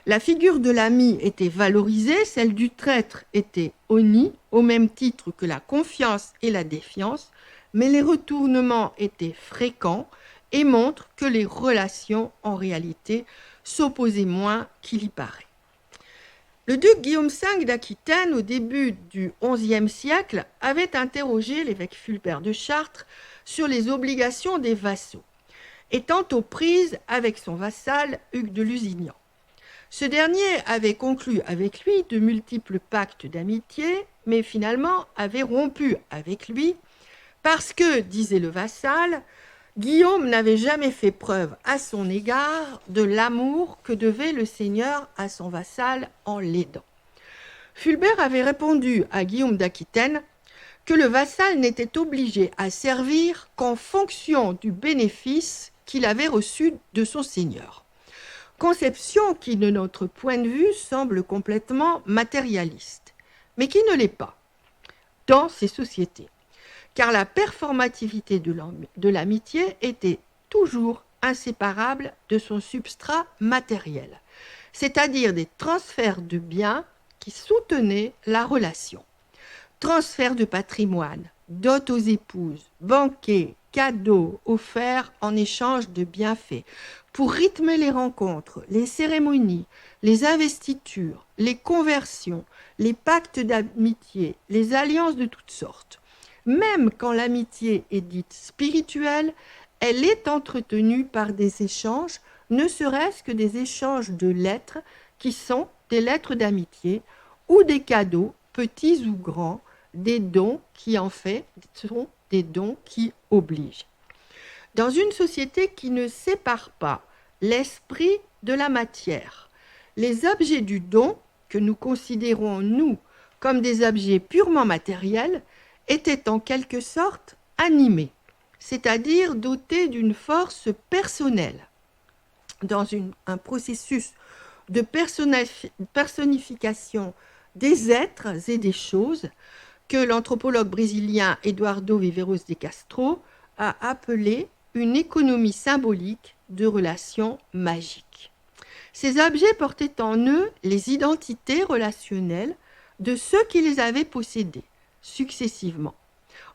La figure de l'ami était valorisée, celle du traître était honnie, au même titre que la confiance et la défiance, mais les retournements étaient fréquents et montrent que les relations, en réalité, s'opposaient moins qu'il y paraît. Le duc Guillaume V d'Aquitaine, au début du XIe siècle, avait interrogé l'évêque Fulbert de Chartres sur les obligations des vassaux, étant aux prises avec son vassal Hugues de Lusignan. Ce dernier avait conclu avec lui de multiples pactes d'amitié, mais finalement avait rompu avec lui parce que, disait le vassal, Guillaume n'avait jamais fait preuve à son égard de l'amour que devait le seigneur à son vassal en l'aidant. Fulbert avait répondu à Guillaume d'Aquitaine que le vassal n'était obligé à servir qu'en fonction du bénéfice qu'il avait reçu de son seigneur. Conception qui, de notre point de vue, semble complètement matérialiste, mais qui ne l'est pas dans ces sociétés, car la performativité de l'amitié était toujours inséparable de son substrat matériel, c'est-à-dire des transferts de biens qui soutenaient la relation. Transfert de patrimoine, dot aux épouses, banquets, cadeaux offerts en échange de bienfaits, pour rythmer les rencontres, les cérémonies, les investitures, les conversions, les pactes d'amitié, les alliances de toutes sortes. Même quand l'amitié est dite spirituelle, elle est entretenue par des échanges, ne serait-ce que des échanges de lettres qui sont des lettres d'amitié ou des cadeaux, petits ou grands, des dons qui en fait sont des dons qui obligent. Dans une société qui ne sépare pas l'esprit de la matière, les objets du don, que nous considérons nous comme des objets purement matériels, étaient en quelque sorte animés, c'est-à-dire dotés d'une force personnelle. Dans un processus de personnification des êtres et des choses que l'anthropologue brésilien Eduardo Viveiros de Castro a appelé une économie symbolique de relations magiques. Ces objets portaient en eux les identités relationnelles de ceux qui les avaient possédés, successivement.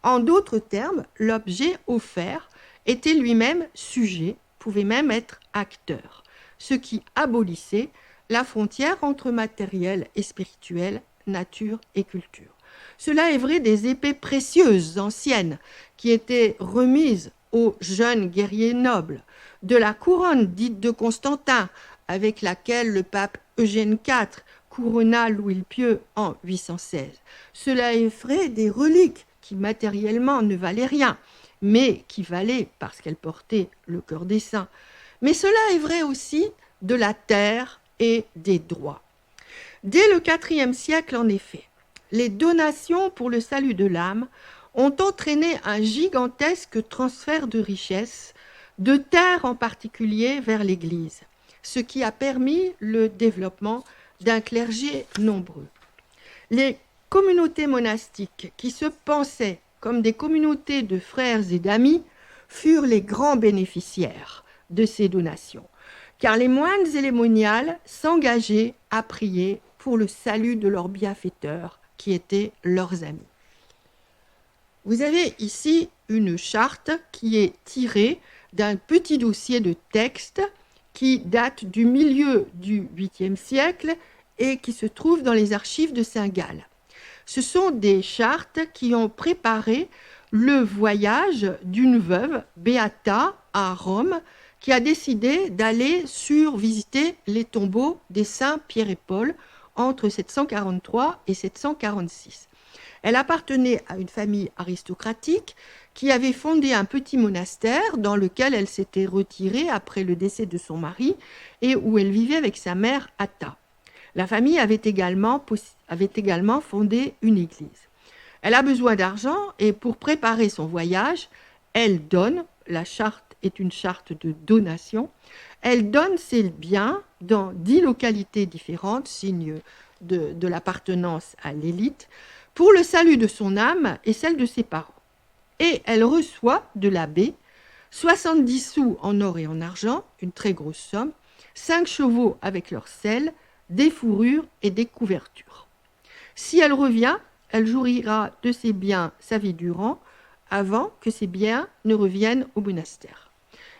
En d'autres termes, l'objet offert était lui-même sujet, pouvait même être acteur, ce qui abolissait la frontière entre matériel et spirituel, nature et culture. Cela est vrai des épées précieuses anciennes qui étaient remises aux jeunes guerriers nobles, de la couronne dite de Constantin, avec laquelle le pape Eugène IV couronna Louis le Pieux en 816. Cela est vrai des reliques qui matériellement ne valaient rien, mais qui valaient parce qu'elles portaient le cœur des saints. Mais cela est vrai aussi de la terre et des droits. Dès le IVe siècle, en effet, les donations pour le salut de l'âme ont entraîné un gigantesque transfert de richesses, de terres en particulier vers l'Église, ce qui a permis le développement d'un clergé nombreux. Les communautés monastiques qui se pensaient comme des communautés de frères et d'amis furent les grands bénéficiaires de ces donations, car les moines et les moniales s'engageaient à prier pour le salut de leurs bienfaiteurs, qui étaient leurs amis. Vous avez ici une charte qui est tirée d'un petit dossier de texte qui date du milieu du 8e siècle et qui se trouve dans les archives de Saint-Gall. Ce sont des chartes qui ont préparé le voyage d'une veuve, Beata, à Rome, qui a décidé d'aller visiter les tombeaux des saints Pierre et Paul entre 743 et 746. Elle appartenait à une famille aristocratique qui avait fondé un petit monastère dans lequel elle s'était retirée après le décès de son mari et où elle vivait avec sa mère Atta. La famille avait également fondé une église. Elle a besoin d'argent et pour préparer son voyage, elle donne, la charte est une charte de donation, elle donne ses biens dans 10 localités différentes, signe de l'appartenance à l'élite, pour le salut de son âme et celle de ses parents. Et elle reçoit de l'abbé 70 sous en or et en argent, une très grosse somme, 5 chevaux avec leur selle, des fourrures et des couvertures. Si elle revient, elle jouira de ses biens sa vie durant, avant que ses biens ne reviennent au monastère.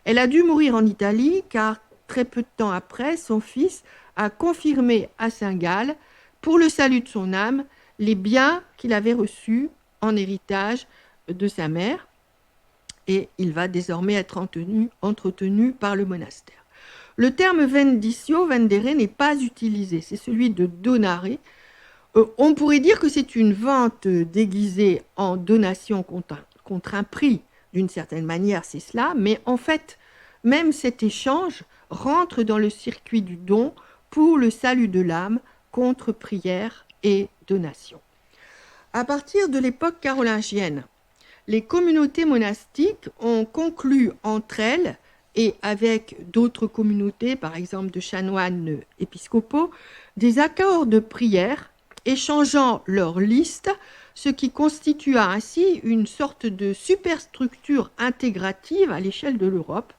Elle a dû mourir en Italie, car très peu de temps après, son fils a confirmé à Saint-Gall, pour le salut de son âme, les biens qu'il avait reçus en héritage de sa mère, et il va désormais être entretenu par le monastère. Le terme vendicio, vendere n'est pas utilisé, c'est celui de donare. On pourrait dire que c'est une vente déguisée en donation contre un prix, d'une certaine manière c'est cela, mais en fait, même cet échange rentre dans le circuit du don pour le salut de l'âme contre prière et donation. À partir de l'époque carolingienne, les communautés monastiques ont conclu entre elles et avec d'autres communautés, par exemple de chanoines épiscopaux, des accords de prière échangeant leurs listes, ce qui constitua ainsi une sorte de superstructure intégrative à l'échelle de l'Europe,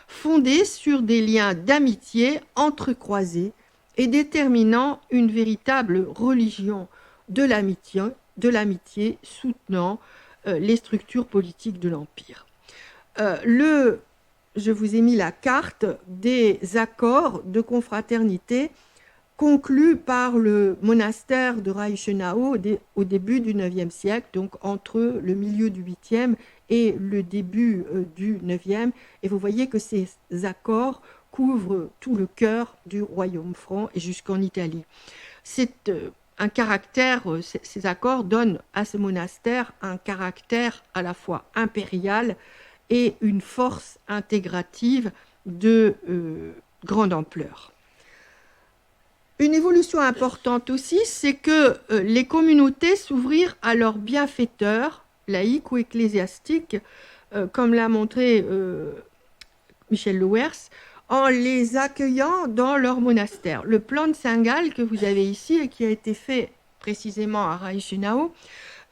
fondée sur des liens d'amitié entrecroisés et déterminant une véritable religion de l'amitié soutenant les structures politiques de l'Empire. Je vous ai mis la carte des accords de confraternité conclus par le monastère de Reichenau au début du IXe siècle, donc entre le milieu du 8e et le début du 9e. Et vous voyez que ces accords couvrent tout le cœur du royaume franc et jusqu'en Italie. C'est un caractère, ces accords donnent à ce monastère un caractère à la fois impérial et une force intégrative de grande ampleur. Une évolution importante aussi, c'est que les communautés s'ouvrirent à leurs bienfaiteurs, laïcs ou ecclésiastiques, comme l'a montré Michel Lewers, en les accueillant dans leur monastère. Le plan de Saint-Gall que vous avez ici et qui a été fait précisément à Reichenau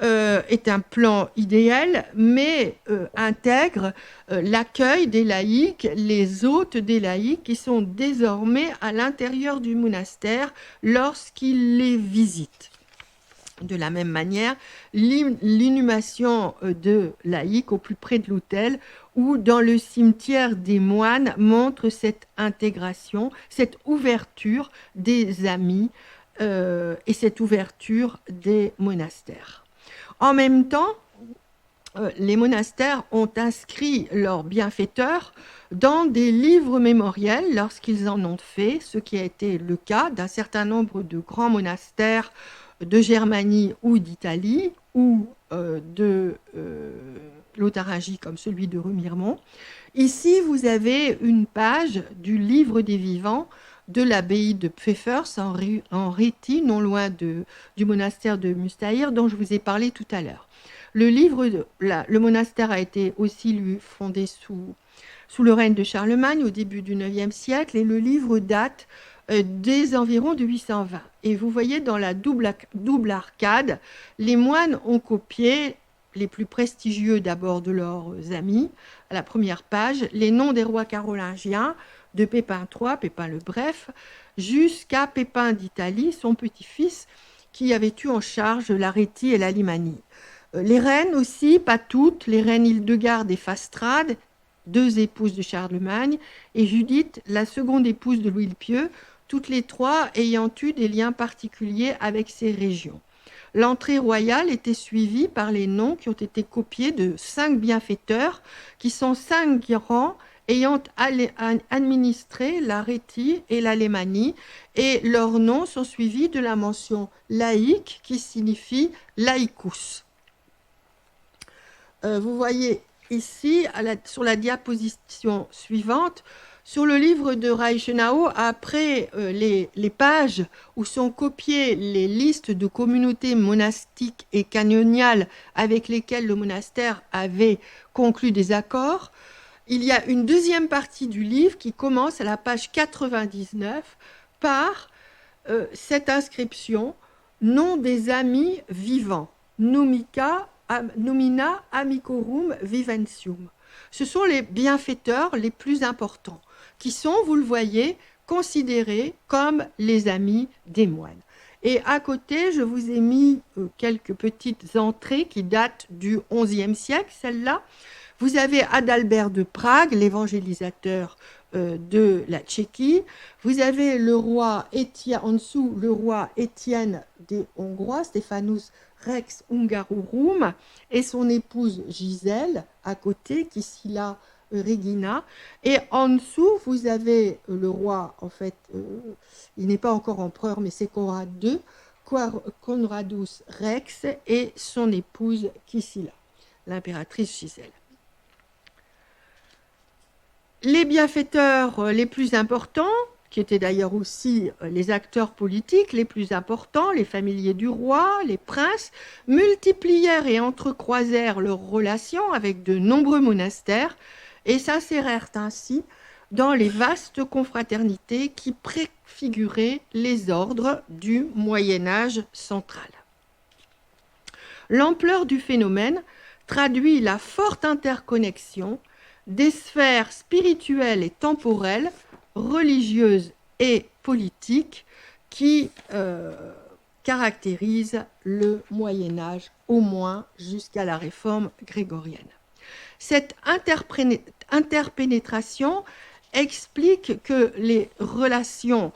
est un plan idéal, mais intègre l'accueil des laïcs, les hôtes des laïcs qui sont désormais à l'intérieur du monastère lorsqu'ils les visitent. De la même manière, l'inhumation de laïcs au plus près de l'autel ou dans le cimetière des moines montre cette intégration, cette ouverture des amis et cette ouverture des monastères. En même temps, les monastères ont inscrit leurs bienfaiteurs dans des livres mémoriels lorsqu'ils en ont fait, ce qui a été le cas d'un certain nombre de grands monastères de Germanie ou d'Italie ou de Lotharingie comme celui de Remiremont. Ici, vous avez une page du livre des vivants de l'abbaye de Pfeffers en Réti, non loin du monastère de Mustahir, dont je vous ai parlé tout à l'heure. Le monastère a été aussi lui fondé sous le règne de Charlemagne au début du IXe siècle et le livre date des environs de 820. Et vous voyez dans la double arcade, les moines ont copié les plus prestigieux d'abord de leurs amis, à la première page, les noms des rois carolingiens, de Pépin III, Pépin le Bref, jusqu'à Pépin d'Italie, son petit-fils, qui avait eu en charge l'Arétie et la Limanie. Les reines aussi, pas toutes, les reines Hildegarde et Fastrade, deux épouses de Charlemagne, et Judith, la seconde épouse de Louis le Pieux, toutes les trois ayant eu des liens particuliers avec ces régions. L'entrée royale était suivie par les noms qui ont été copiés de 5 bienfaiteurs, qui sont 5 rangs ayant administré l'Arétie et la Lémanie, et leurs noms sont suivis de la mention laïque qui signifie laicus. Vous voyez ici, sur la diaposition suivante, sur le livre de Reichenau, après les pages où sont copiées les listes de communautés monastiques et canoniales avec lesquelles le monastère avait conclu des accords, il y a une deuxième partie du livre qui commence à la page 99 par cette inscription « Nom des amis vivants, nomina amicorum viventium ». Ce sont les bienfaiteurs les plus importants, qui sont, vous le voyez, considérés comme les amis des moines. Et à côté, je vous ai mis quelques petites entrées qui datent du XIe siècle, celle-là. Vous avez Adalbert de Prague, l'évangélisateur de la Tchéquie. Vous avez le roi Étienne, en dessous, le roi Étienne des Hongrois, Stéphanus Rex Hungarorum, et son épouse Gisèle, à côté, Kissila Regina. Et en dessous, vous avez le roi, en fait, il n'est pas encore empereur, mais c'est Conrad II, Conradus Rex, et son épouse Kissila, l'impératrice Gisèle. Les bienfaiteurs les plus importants, qui étaient d'ailleurs aussi les acteurs politiques les plus importants, les familiers du roi, les princes, multiplièrent et entrecroisèrent leurs relations avec de nombreux monastères et s'insérèrent ainsi dans les vastes confraternités qui préfiguraient les ordres du Moyen-Âge central. L'ampleur du phénomène traduit la forte interconnexion des sphères spirituelles et temporelles, religieuses et politiques qui caractérisent le Moyen-Âge, au moins jusqu'à la réforme grégorienne. Cette interpénétration explique que les relations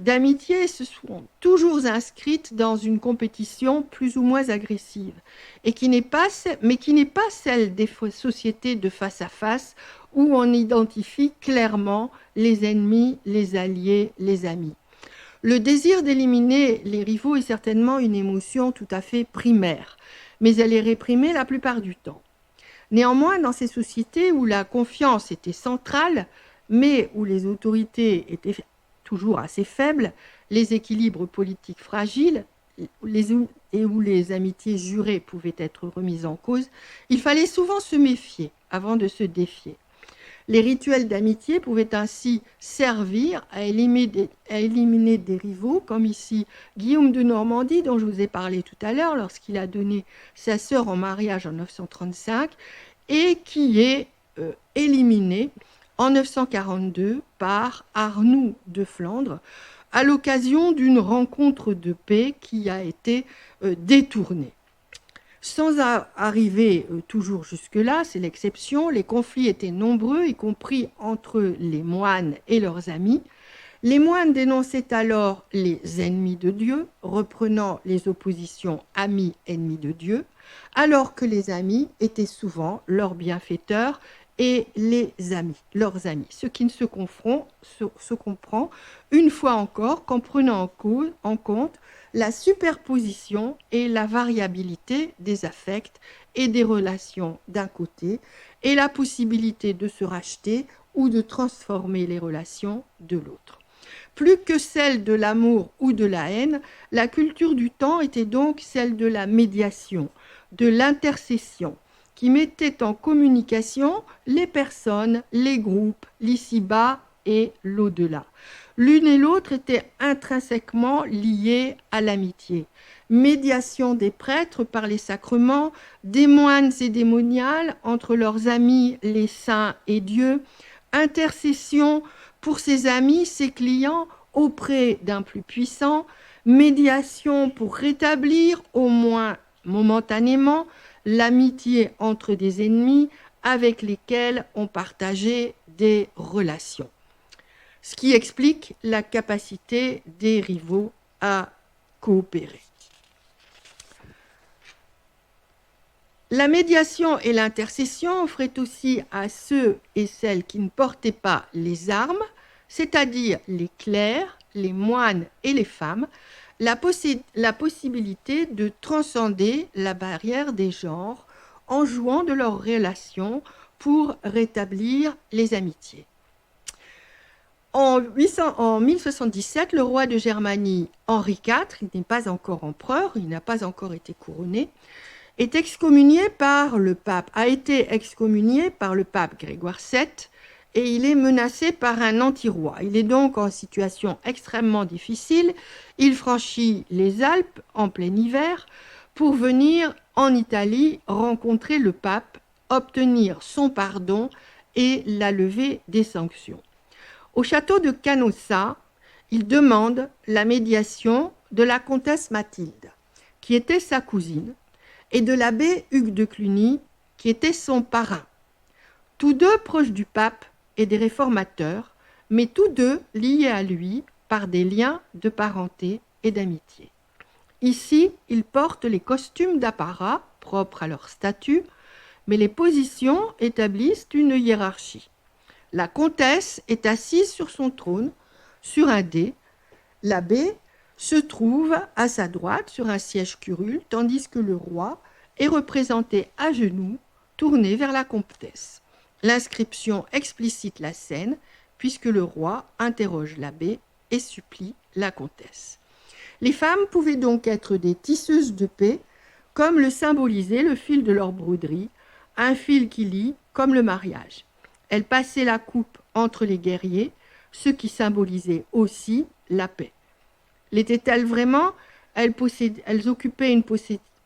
d'amitié se sont toujours inscrites dans une compétition plus ou moins agressive, et qui n'est pas celle des sociétés de face à face où on identifie clairement les ennemis, les alliés, les amis. Le désir d'éliminer les rivaux est certainement une émotion tout à fait primaire, mais elle est réprimée la plupart du temps. Néanmoins, dans ces sociétés où la confiance était centrale, mais où les autorités étaient toujours assez faibles, les équilibres politiques fragiles, et où les amitiés jurées pouvaient être remises en cause, il fallait souvent se méfier avant de se défier. Les rituels d'amitié pouvaient ainsi servir à éliminer des rivaux, comme ici Guillaume de Normandie, dont je vous ai parlé tout à l'heure, lorsqu'il a donné sa sœur en mariage en 935, et qui est éliminé en 942 par Arnoux de Flandre, à l'occasion d'une rencontre de paix qui a été détournée. Sans arriver toujours jusque-là, c'est l'exception, les conflits étaient nombreux, y compris entre les moines et leurs amis. Les moines dénonçaient alors les ennemis de Dieu, reprenant les oppositions amis-ennemis de Dieu, alors que les amis étaient souvent leurs bienfaiteurs et leurs amis, ce qui ne se comprend une fois encore qu'en prenant en compte la superposition et la variabilité des affects et des relations d'un côté et la possibilité de se racheter ou de transformer les relations de l'autre. Plus que celle de l'amour ou de la haine, la culture du temps était donc celle de la médiation, de l'intercession, qui mettait en communication les personnes, les groupes, l'ici-bas et l'au-delà. L'une et l'autre étaient intrinsèquement liées à l'amitié. Médiation des prêtres par les sacrements, des moines et des moniales entre leurs amis, les saints et Dieu, intercession pour ses amis, ses clients auprès d'un plus puissant, médiation pour rétablir, au moins momentanément, l'amitié entre des ennemis avec lesquels on partageait des relations. Ce qui explique la capacité des rivaux à coopérer. La médiation et l'intercession offraient aussi à ceux et celles qui ne portaient pas les armes, c'est-à-dire les clercs, les moines et les femmes, la possibilité de transcender la barrière des genres en jouant de leurs relations pour rétablir les amitiés. En 1077, le roi de Germanie, Henri IV, il n'est pas encore empereur, il n'a pas encore été couronné, a été excommunié par le pape Grégoire VII et il est menacé par un anti-roi. Il est donc en situation extrêmement difficile. Il franchit les Alpes en plein hiver pour venir en Italie rencontrer le pape, obtenir son pardon et la levée des sanctions. Au château de Canossa, il demande la médiation de la comtesse Mathilde, qui était sa cousine, et de l'abbé Hugues de Cluny, qui était son parrain. Tous deux proches du pape et des réformateurs, mais tous deux liés à lui par des liens de parenté et d'amitié. Ici, ils portent les costumes d'apparat propres à leur statut, mais les positions établissent une hiérarchie. La comtesse est assise sur son trône, sur un dé. L'abbé se trouve à sa droite sur un siège curule, tandis que le roi est représenté à genoux, tourné vers la comtesse. L'inscription explicite la scène, puisque le roi interroge l'abbé et supplie la comtesse. Les femmes pouvaient donc être des tisseuses de paix, comme le symbolisait le fil de leur broderie, un fil qui lie comme le mariage. Elles passaient la coupe entre les guerriers, ce qui symbolisait aussi la paix. L'étaient-elles vraiment ? Elles occupaient une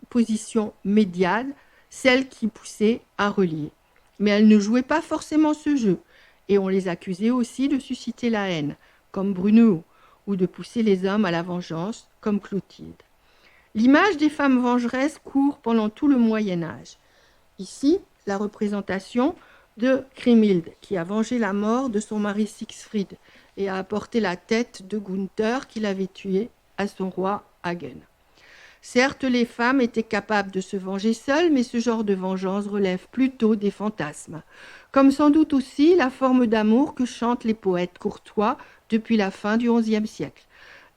position médiane, celle qui poussait à relier. Mais elles ne jouaient pas forcément ce jeu, et on les accusait aussi de susciter la haine, comme Brunehaut, ou de pousser les hommes à la vengeance, comme Clotilde. L'image des femmes vengeresses court pendant tout le Moyen-Âge. Ici, la représentation de Kriemhild, qui a vengé la mort de son mari Siegfried et a apporté la tête de Gunther qu'il avait tué à son roi Hagen. Certes, les femmes étaient capables de se venger seules, mais ce genre de vengeance relève plutôt des fantasmes, comme sans doute aussi la forme d'amour que chantent les poètes courtois depuis la fin du XIe siècle.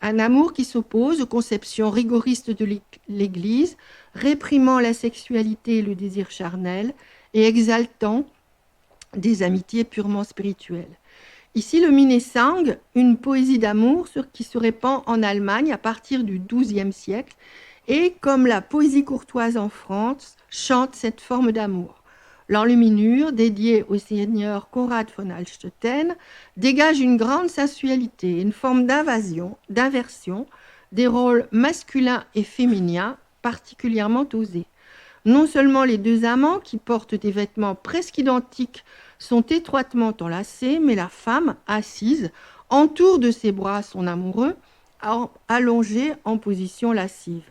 Un amour qui s'oppose aux conceptions rigoristes de l'Église, réprimant la sexualité et le désir charnel et exaltant des amitiés purement spirituelles. Ici, le Minnesang, une poésie d'amour qui se répand en Allemagne à partir du XIIe siècle et, comme la poésie courtoise en France, chante cette forme d'amour. L'enluminure, dédiée au seigneur Conrad von Alstetten, dégage une grande sensualité, une forme d'inversion des rôles masculins et féminins particulièrement osés. Non seulement les deux amants, qui portent des vêtements presque identiques, sont étroitement enlacés, mais la femme, assise, entoure de ses bras son amoureux, allongé en position lascive.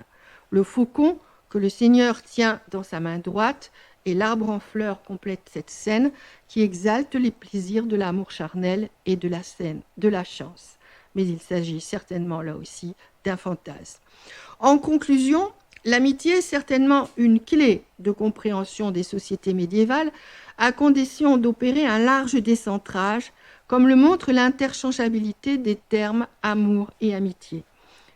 Le faucon que le Seigneur tient dans sa main droite et l'arbre en fleurs complètent cette scène qui exalte les plaisirs de l'amour charnel et de la chance. Mais il s'agit certainement là aussi d'un fantasme. En conclusion, l'amitié est certainement une clé de compréhension des sociétés médiévales, à condition d'opérer un large décentrage, comme le montre l'interchangeabilité des termes amour et amitié.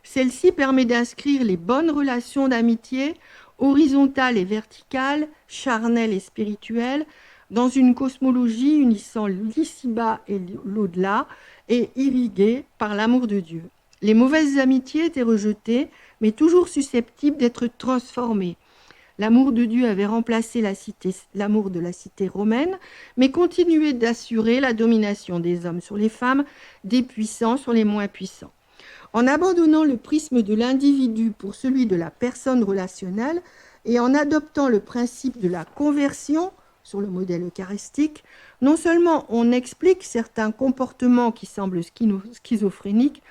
Celle-ci permet d'inscrire les bonnes relations d'amitié, horizontales et verticales, charnelles et spirituelles, dans une cosmologie unissant l'ici-bas et l'au-delà et irriguée par l'amour de Dieu. Les mauvaises amitiés étaient rejetées, mais toujours susceptibles d'être transformées. L'amour de Dieu avait remplacé l'amour de la cité romaine, mais continuait d'assurer la domination des hommes sur les femmes, des puissants sur les moins puissants. En abandonnant le prisme de l'individu pour celui de la personne relationnelle et en adoptant le principe de la conversion sur le modèle eucharistique, non seulement on explique certains comportements qui semblent schizophréniques,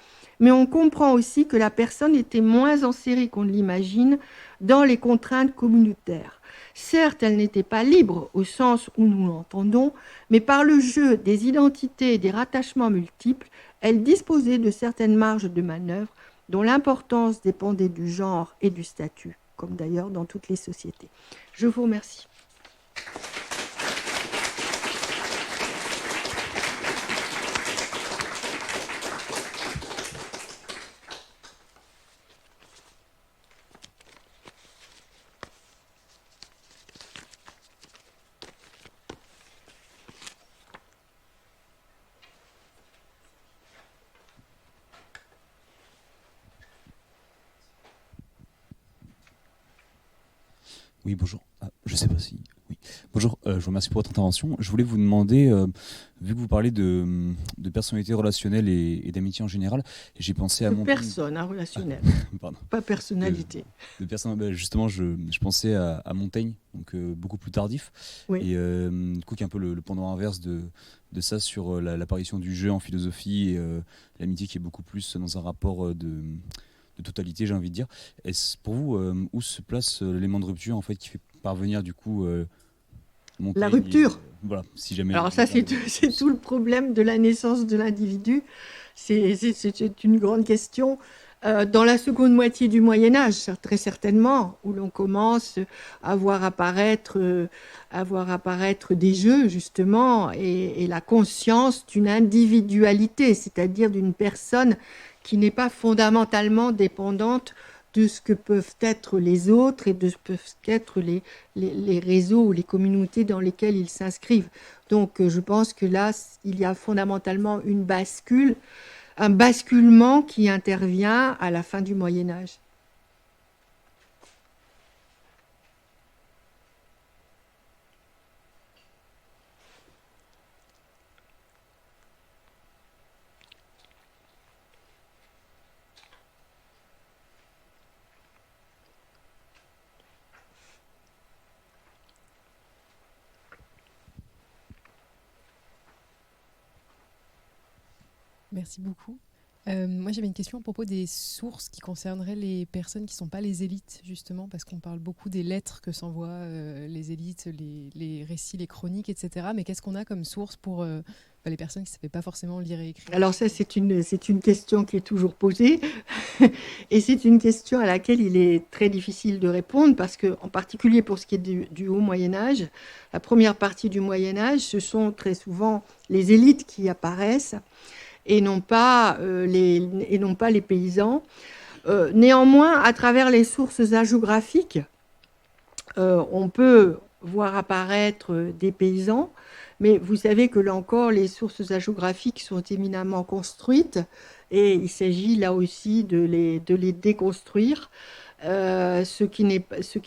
mais on comprend aussi que la personne était moins enserrée qu'on ne l'imagine dans les contraintes communautaires. Certes, elle n'était pas libre au sens où nous l'entendons, mais par le jeu des identités et des rattachements multiples, elle disposait de certaines marges de manœuvre dont l'importance dépendait du genre et du statut, comme d'ailleurs dans toutes les sociétés. Je vous remercie. Oui, bonjour. Je sais pas si... Oui. Bonjour, je vous remercie pour votre intervention. Je voulais vous demander, vu que vous parlez de personnalité relationnelle et d'amitié en général, j'ai pensé à Montaigne. Personne, relationnelle. Pardon. Pas personnalité. De personne, justement, je pensais à Montaigne, donc beaucoup plus tardif. Oui. Et du coup, qui est un peu le pendant inverse de ça sur l'apparition du jeu en philosophie et l'amitié qui est beaucoup plus dans un rapport de totalité, j'ai envie de dire. Est-ce pour vous, où se place l'élément de rupture en fait qui fait parvenir du coup Montaigne la rupture. Voilà, si jamais. Alors ça, c'est tout le problème de la naissance de l'individu. C'est une grande question. Dans la seconde moitié du Moyen Âge, très certainement, où l'on commence à voir apparaître des jeux, justement, et la conscience d'une individualité, c'est-à-dire d'une personne qui n'est pas fondamentalement dépendante de ce que peuvent être les autres et de ce que peuvent être les réseaux ou les communautés dans lesquelles ils s'inscrivent. Donc je pense que là, il y a fondamentalement un basculement qui intervient à la fin du Moyen Âge. Merci beaucoup. Moi, j'avais une question à propos des sources qui concerneraient les personnes qui ne sont pas les élites, justement, parce qu'on parle beaucoup des lettres que s'envoient les élites, les récits, les chroniques, etc. Mais qu'est-ce qu'on a comme source pour les personnes qui ne savaient pas forcément lire et écrire? Alors ça, c'est une question qui est toujours posée et c'est une question à laquelle il est très difficile de répondre parce que, en particulier pour ce qui est du Haut Moyen-Âge, la première partie du Moyen-Âge, ce sont très souvent les élites qui apparaissent et non pas les paysans. Néanmoins, à travers les sources hagiographiques, on peut voir apparaître des paysans, mais vous savez que là encore, les sources hagiographiques sont éminemment construites et il s'agit là aussi de les déconstruire. Ce qui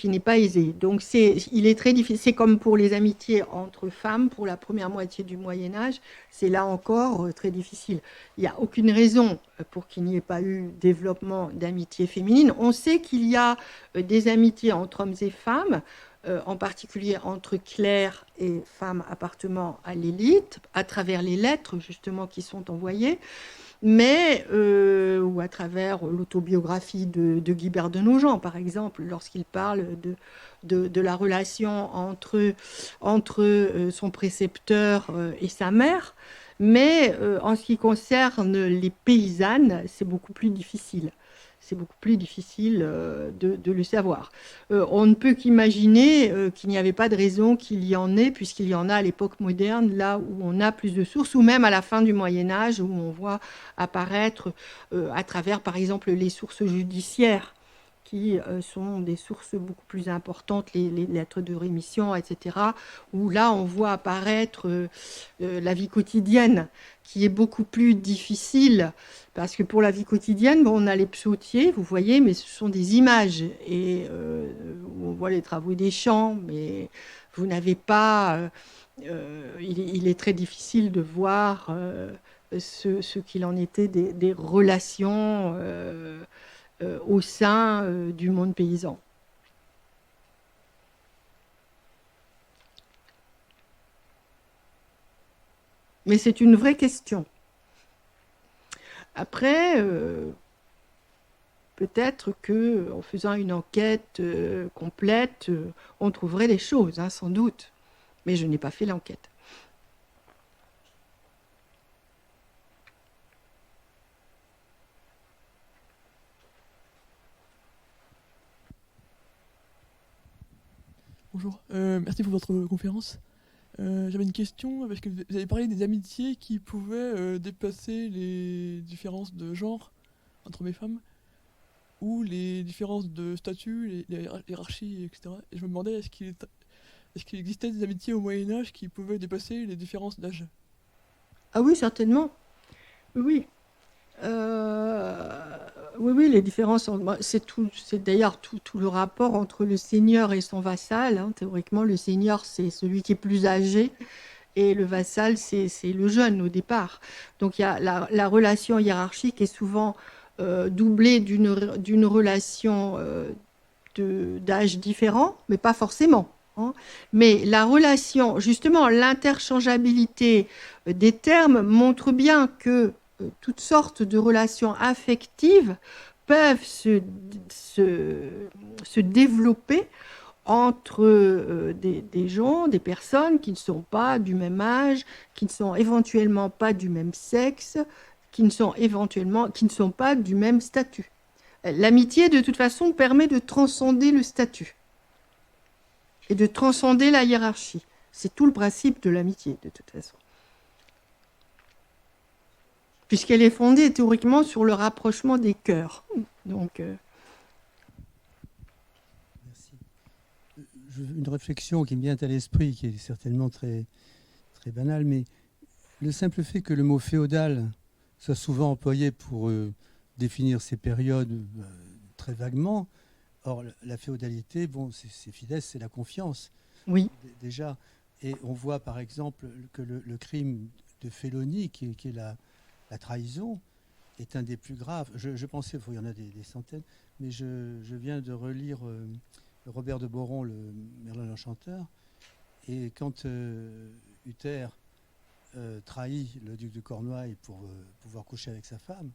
n'est pas aisé. Donc il est très difficile. C'est comme pour les amitiés entre femmes pour la première moitié du Moyen Âge. C'est là encore très difficile. Il n'y a aucune raison pour qu'il n'y ait pas eu développement d'amitié féminine. On sait qu'il y a des amitiés entre hommes et femmes, en particulier entre clercs et femmes appartenant à l'élite, à travers les lettres justement qui sont envoyées. Mais, ou à travers l'autobiographie de Guibert de Nogent, par exemple, lorsqu'il parle de la relation entre son précepteur et sa mère. Mais en ce qui concerne les paysannes, c'est beaucoup plus difficile. C'est beaucoup plus difficile de le savoir. On ne peut qu'imaginer qu'il n'y avait pas de raison qu'il y en ait, puisqu'il y en a à l'époque moderne, là où on a plus de sources, ou même à la fin du Moyen-Âge, où on voit apparaître, à travers, par exemple, les sources judiciaires, qui sont des sources beaucoup plus importantes, les lettres de rémission, etc., où là, on voit apparaître la vie quotidienne, qui est beaucoup plus difficile, parce que pour la vie quotidienne, bon, on a les psautiers, vous voyez, mais ce sont des images, et où on voit les travaux des champs, mais vous n'avez pas... il est très difficile de voir ce qu'il en était des relations au sein du monde paysan. Mais c'est une vraie question. Après, peut-être qu'en faisant une enquête complète, on trouverait les choses, hein, sans doute. Mais je n'ai pas fait l'enquête. Bonjour, merci pour votre conférence. J'avais une question, parce que vous avez parlé des amitiés qui pouvaient dépasser les différences de genre entre hommes et femmes, ou les différences de statut, les hiérarchies, etc. Et je me demandais, est-ce qu'il existait des amitiés au Moyen-Âge qui pouvaient dépasser les différences d'âge? Ah oui, certainement. Oui. Oui, les différences, c'est d'ailleurs tout le rapport entre le seigneur et son vassal, hein. Théoriquement, le seigneur, c'est celui qui est plus âgé, et le vassal, c'est le jeune au départ. Donc il y a la relation hiérarchique est souvent doublée d'une relation d'âge différent, mais pas forcément, hein. Mais la relation, justement, l'interchangeabilité des termes montre bien que toutes sortes de relations affectives peuvent se développer entre des gens, des personnes qui ne sont pas du même âge, qui ne sont éventuellement pas du même sexe, qui ne sont pas du même statut. L'amitié, de toute façon, permet de transcender le statut et de transcender la hiérarchie. C'est tout le principe de l'amitié, de toute façon. Puisqu'elle est fondée théoriquement sur le rapprochement des cœurs. Donc, Merci. Une réflexion qui me vient à l'esprit, qui est certainement très, très banale, mais le simple fait que le mot féodal soit souvent employé pour définir ces périodes très vaguement. Or, la féodalité, bon, c'est fidèle, c'est la confiance. oui. Déjà. Et on voit par exemple que le crime de félonie, qui est la trahison, est un des plus graves. Je pensais, il y en a des centaines, mais je viens de relire Robert de Boron, le Merlin l'Enchanteur, et quand Uther trahit le duc de Cornouailles pour pouvoir coucher avec sa femme,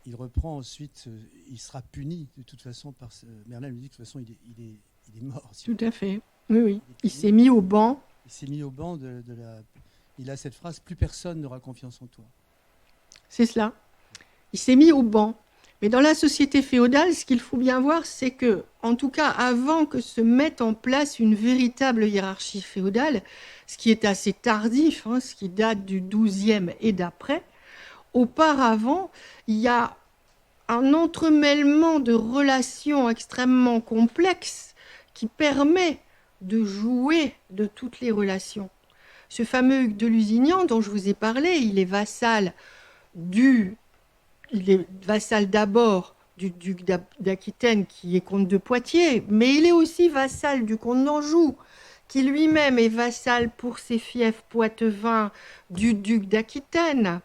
il reprend ensuite, il sera puni de toute façon par Merlin lui dit que de toute façon il est mort. Tout à fait. Oui. Il s'est mis au banc. Il s'est mis au banc il a cette phrase, plus personne n'aura confiance en toi. C'est cela. Il s'est mis au banc. Mais dans la société féodale, ce qu'il faut bien voir, c'est que, en tout cas, avant que se mette en place une véritable hiérarchie féodale, ce qui est assez tardif, hein, ce qui date du XIIe et d'après, auparavant, il y a un entremêlement de relations extrêmement complexes qui permet de jouer de toutes les relations. Ce fameux Hugues de Lusignan dont je vous ai parlé, il est vassal d'abord du duc d'Aquitaine qui est comte de Poitiers, mais il est aussi vassal du comte d'Anjou, qui lui-même est vassal pour ses fiefs poitevins du duc d'Aquitaine.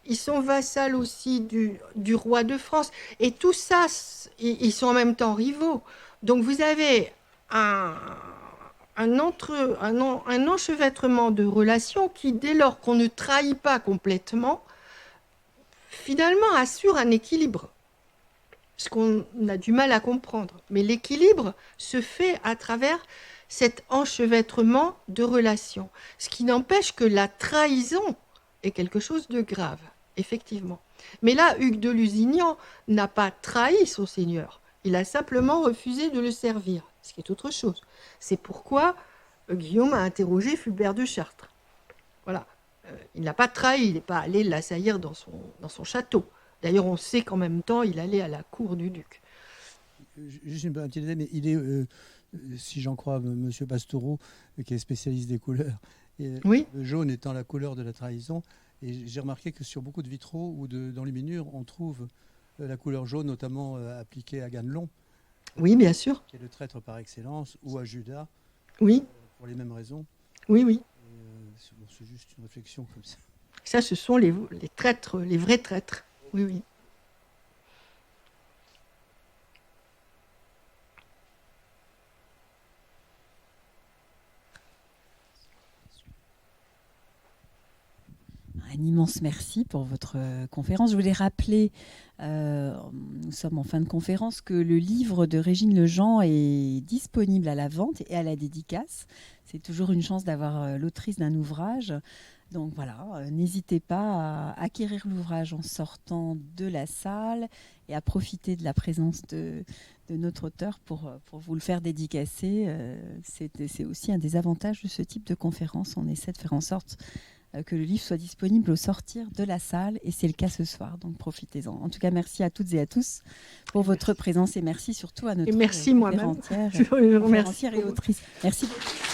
Ils sont vassals aussi du roi de France. Et tout ça, ils sont en même temps rivaux. Donc vous avez un enchevêtrement de relations qui, dès lors qu'on ne trahit pas complètement, finalement assure un équilibre. Ce qu'on a du mal à comprendre. Mais l'équilibre se fait à travers cet enchevêtrement de relations. Ce qui n'empêche que la trahison est quelque chose de grave, effectivement. Mais là, Hugues de Lusignan n'a pas trahi son seigneur. Il a simplement refusé de le servir, ce qui est autre chose. C'est pourquoi Guillaume a interrogé Fulbert de Chartres. Voilà. Il n'a pas trahi, il n'est pas allé l'assaillir dans son château. D'ailleurs, on sait qu'en même temps, il allait à la cour du duc. Juste un petit détail, mais il est, si j'en crois Monsieur Pastoureau, qui est spécialiste des couleurs, et Oui. le jaune étant la couleur de la trahison. Et j'ai remarqué que sur beaucoup de vitraux ou dans les miniures, on trouve la couleur jaune, notamment appliquée à Ganelon, Oui, bien sûr. qui est le traître par excellence, ou à Judas, Oui, pour les mêmes raisons. oui, oui. C'est juste une réflexion comme ça. Ça, ce sont les traîtres, les vrais traîtres. Oui, oui. Un immense merci pour votre conférence. Je voulais rappeler, nous sommes en fin de conférence, que le livre de Régine Lejean est disponible à la vente et à la dédicace. C'est toujours une chance d'avoir l'autrice d'un ouvrage. Donc voilà, n'hésitez pas à acquérir l'ouvrage en sortant de la salle et à profiter de la présence de notre auteur pour vous le faire dédicacer. C'est aussi un des avantages de ce type de conférence. On essaie de faire en sorte que le livre soit disponible au sortir de la salle, et c'est le cas ce soir, donc profitez-en. En tout cas, merci à toutes et à tous pour votre présence, et merci surtout à notre Et merci moi-même. conférencière Je vous remercie. et autrice. Merci beaucoup.